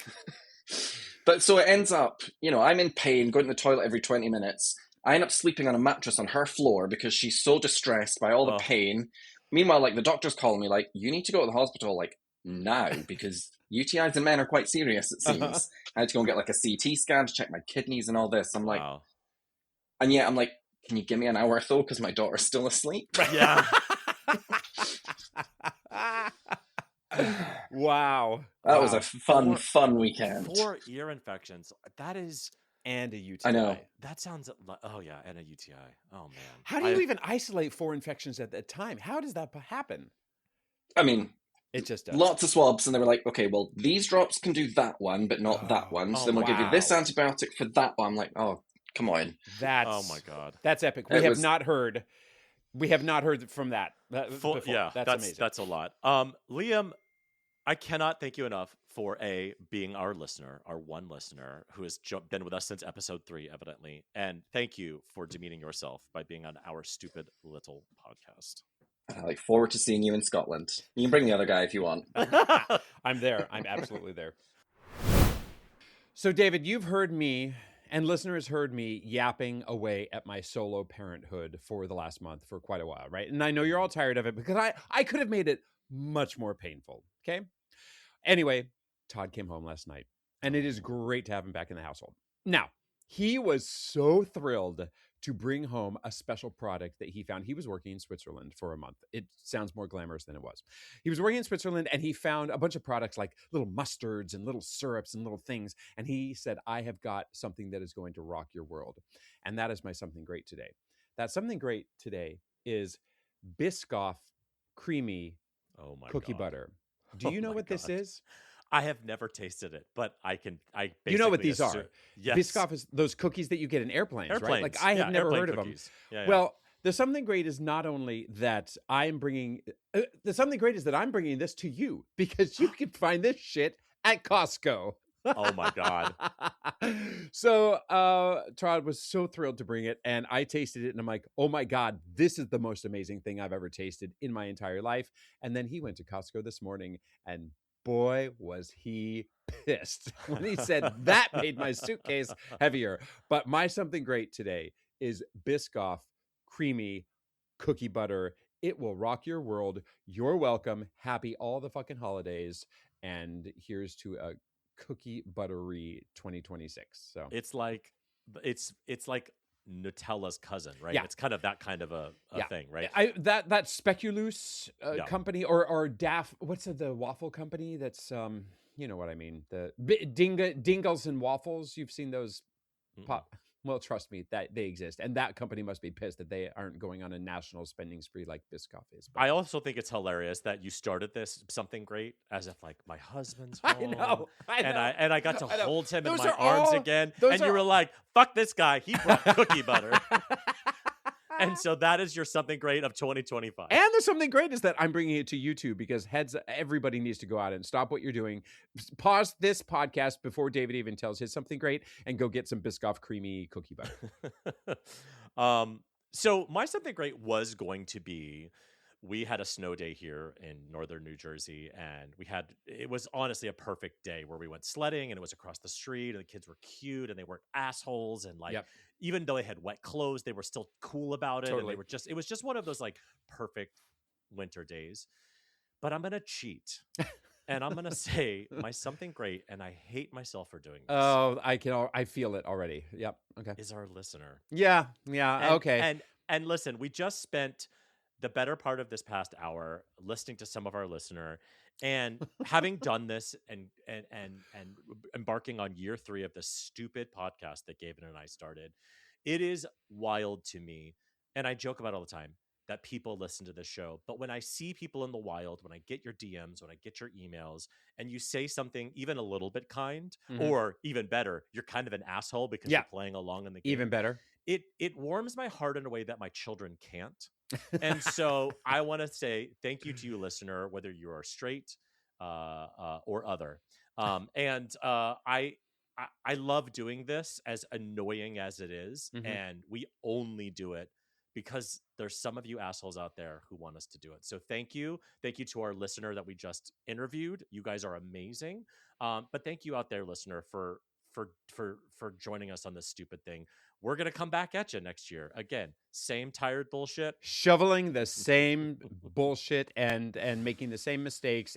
But so it ends up, I'm in pain, going to the toilet every 20 minutes. I end up sleeping on a mattress on her floor because she's so distressed by all the pain. Meanwhile, like the doctor's calling me like, you need to go to the hospital like now because UTIs in men are quite serious, it seems. I had to go and get like a CT scan to check my kidneys and all this. I'm like, Wow. and yet I'm like, can you give me an hour though? Because my daughter's still asleep. Yeah. Wow. That was a fun weekend. 4 ear infections. That is and a UTI. I know. That sounds oh yeah, and a UTI. Oh man. How do you even isolate 4 infections at that time? How does that happen? I mean, It just does. lots of swabs, and they were like, okay, well, these drops can do that one, but not that one. So then we'll give you this antibiotic for that one. I'm like, oh, come on. Oh my God. That's epic. We have not heard from that. Before. Yeah, that's amazing. That's a lot. Liam, I cannot thank you enough for being our listener, our one listener who has been with us since episode 3, evidently, and thank you for demeaning yourself by being on our stupid little podcast. I look forward to seeing you in Scotland. You can bring the other guy if you want. I'm there. I'm absolutely there. So, David, you've heard me, and listeners heard me yapping away at my solo parenthood for the last month for quite a while, right? And I know you're all tired of it because I could have made it much more painful, okay? Anyway, Todd came home last night, and it is great to have him back in the household. Now, he was so thrilled to bring home a special product that he found. He was working in Switzerland for a month. It sounds more glamorous than it was. He was working in Switzerland, and he found a bunch of products like little mustards and little syrups and little things. And he said, I have got something that is going to rock your world. And that is my something great today. That something great today is Biscoff creamy cookie butter. Do you know what this is? I have never tasted it, but I basically you know what these are. Yes. Biscoff is those cookies that you get in airplanes, right? Like I have never heard of them. Yeah, well, the something great is not only that I'm bringing the something great is that I'm bringing this to you because you can find this shit at Costco. Oh my God. So Todd was so thrilled to bring it, and I tasted it, and I'm like, oh my God, this is the most amazing thing I've ever tasted in my entire life. And then he went to Costco this morning, and boy, was he pissed when he said that made my suitcase heavier. But my something great today is Biscoff creamy cookie butter. It will rock your world. You're welcome. Happy all the fucking holidays. And here's to a cookie buttery 2026. So it's like Nutella's cousin, right? Yeah. It's kind of that kind of a thing, right? That Speculoos company or Daff, what's the waffle company that's you know what I mean, the Dingles and Waffles. You've seen those pop. Well, trust me, that they exist, and that company must be pissed that they aren't going on a national spending spree like Biscoff is. But I also think it's hilarious that you started this something great as if like my husband's home. I know. And I got to hold him in my arms again, and you were like, "Fuck this guy, he brought cookie butter." And so that is your something great of 2025. And there's something great is that I'm bringing it to you too, because everybody needs to go out and stop what you're doing. Pause this podcast before David even tells his something great and go get some Biscoff creamy cookie butter. So my something great was going to be, we had a snow day here in northern New Jersey, and it was honestly a perfect day where we went sledding, and it was across the street, and the kids were cute, and they weren't assholes, and like, even though they had wet clothes, they were still cool about it. Totally. And it was just one of those like perfect winter days. But I'm going to cheat. And I'm going to say my something great, and I hate myself for doing this. Oh, I feel it already. Yep. Okay. Is our listener. Yeah. Okay. And listen, we just spent the better part of this past hour listening to some of our listener, and having done this and embarking on year 3 of this stupid podcast that Gavin and I started, it is wild to me. And I joke about it all the time that people listen to this show. But when I see people in the wild, when I get your DMs, when I get your emails, and you say something even a little bit kind, or even better, you're kind of an asshole because you're playing along in the game. Even better. It warms my heart in a way that my children can't. And so I want to say thank you to you, listener, whether you are straight or other. I love doing this, as annoying as it is. And we only do it because there's some of you assholes out there who want us to do it. So thank you. Thank you to our listener that we just interviewed. You guys are amazing. But thank you out there, listener, for joining us on this stupid thing. We're going to come back at you next year. Again, same tired bullshit. Shoveling the same bullshit and making the same mistakes,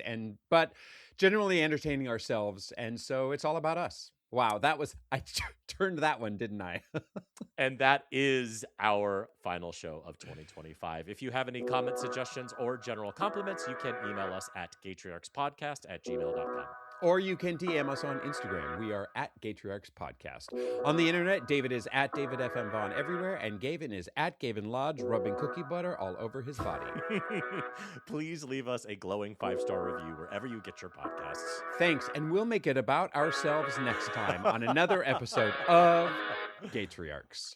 but generally entertaining ourselves. And so it's all about us. Wow, I turned that one, didn't I? And that is our final show of 2025. If you have any comments, suggestions, or general compliments, you can email us at GaytriarchsPodcast@gmail.com. Or you can DM us on Instagram. We are at GaytriarchsPodcast. On the internet, David is at David FM Vaughn everywhere, and Gavin is at Gavin Lodge, rubbing cookie butter all over his body. Please leave us a glowing 5-star review wherever you get your podcasts. Thanks, and we'll make it about ourselves next time on another episode of Gaytriarchs.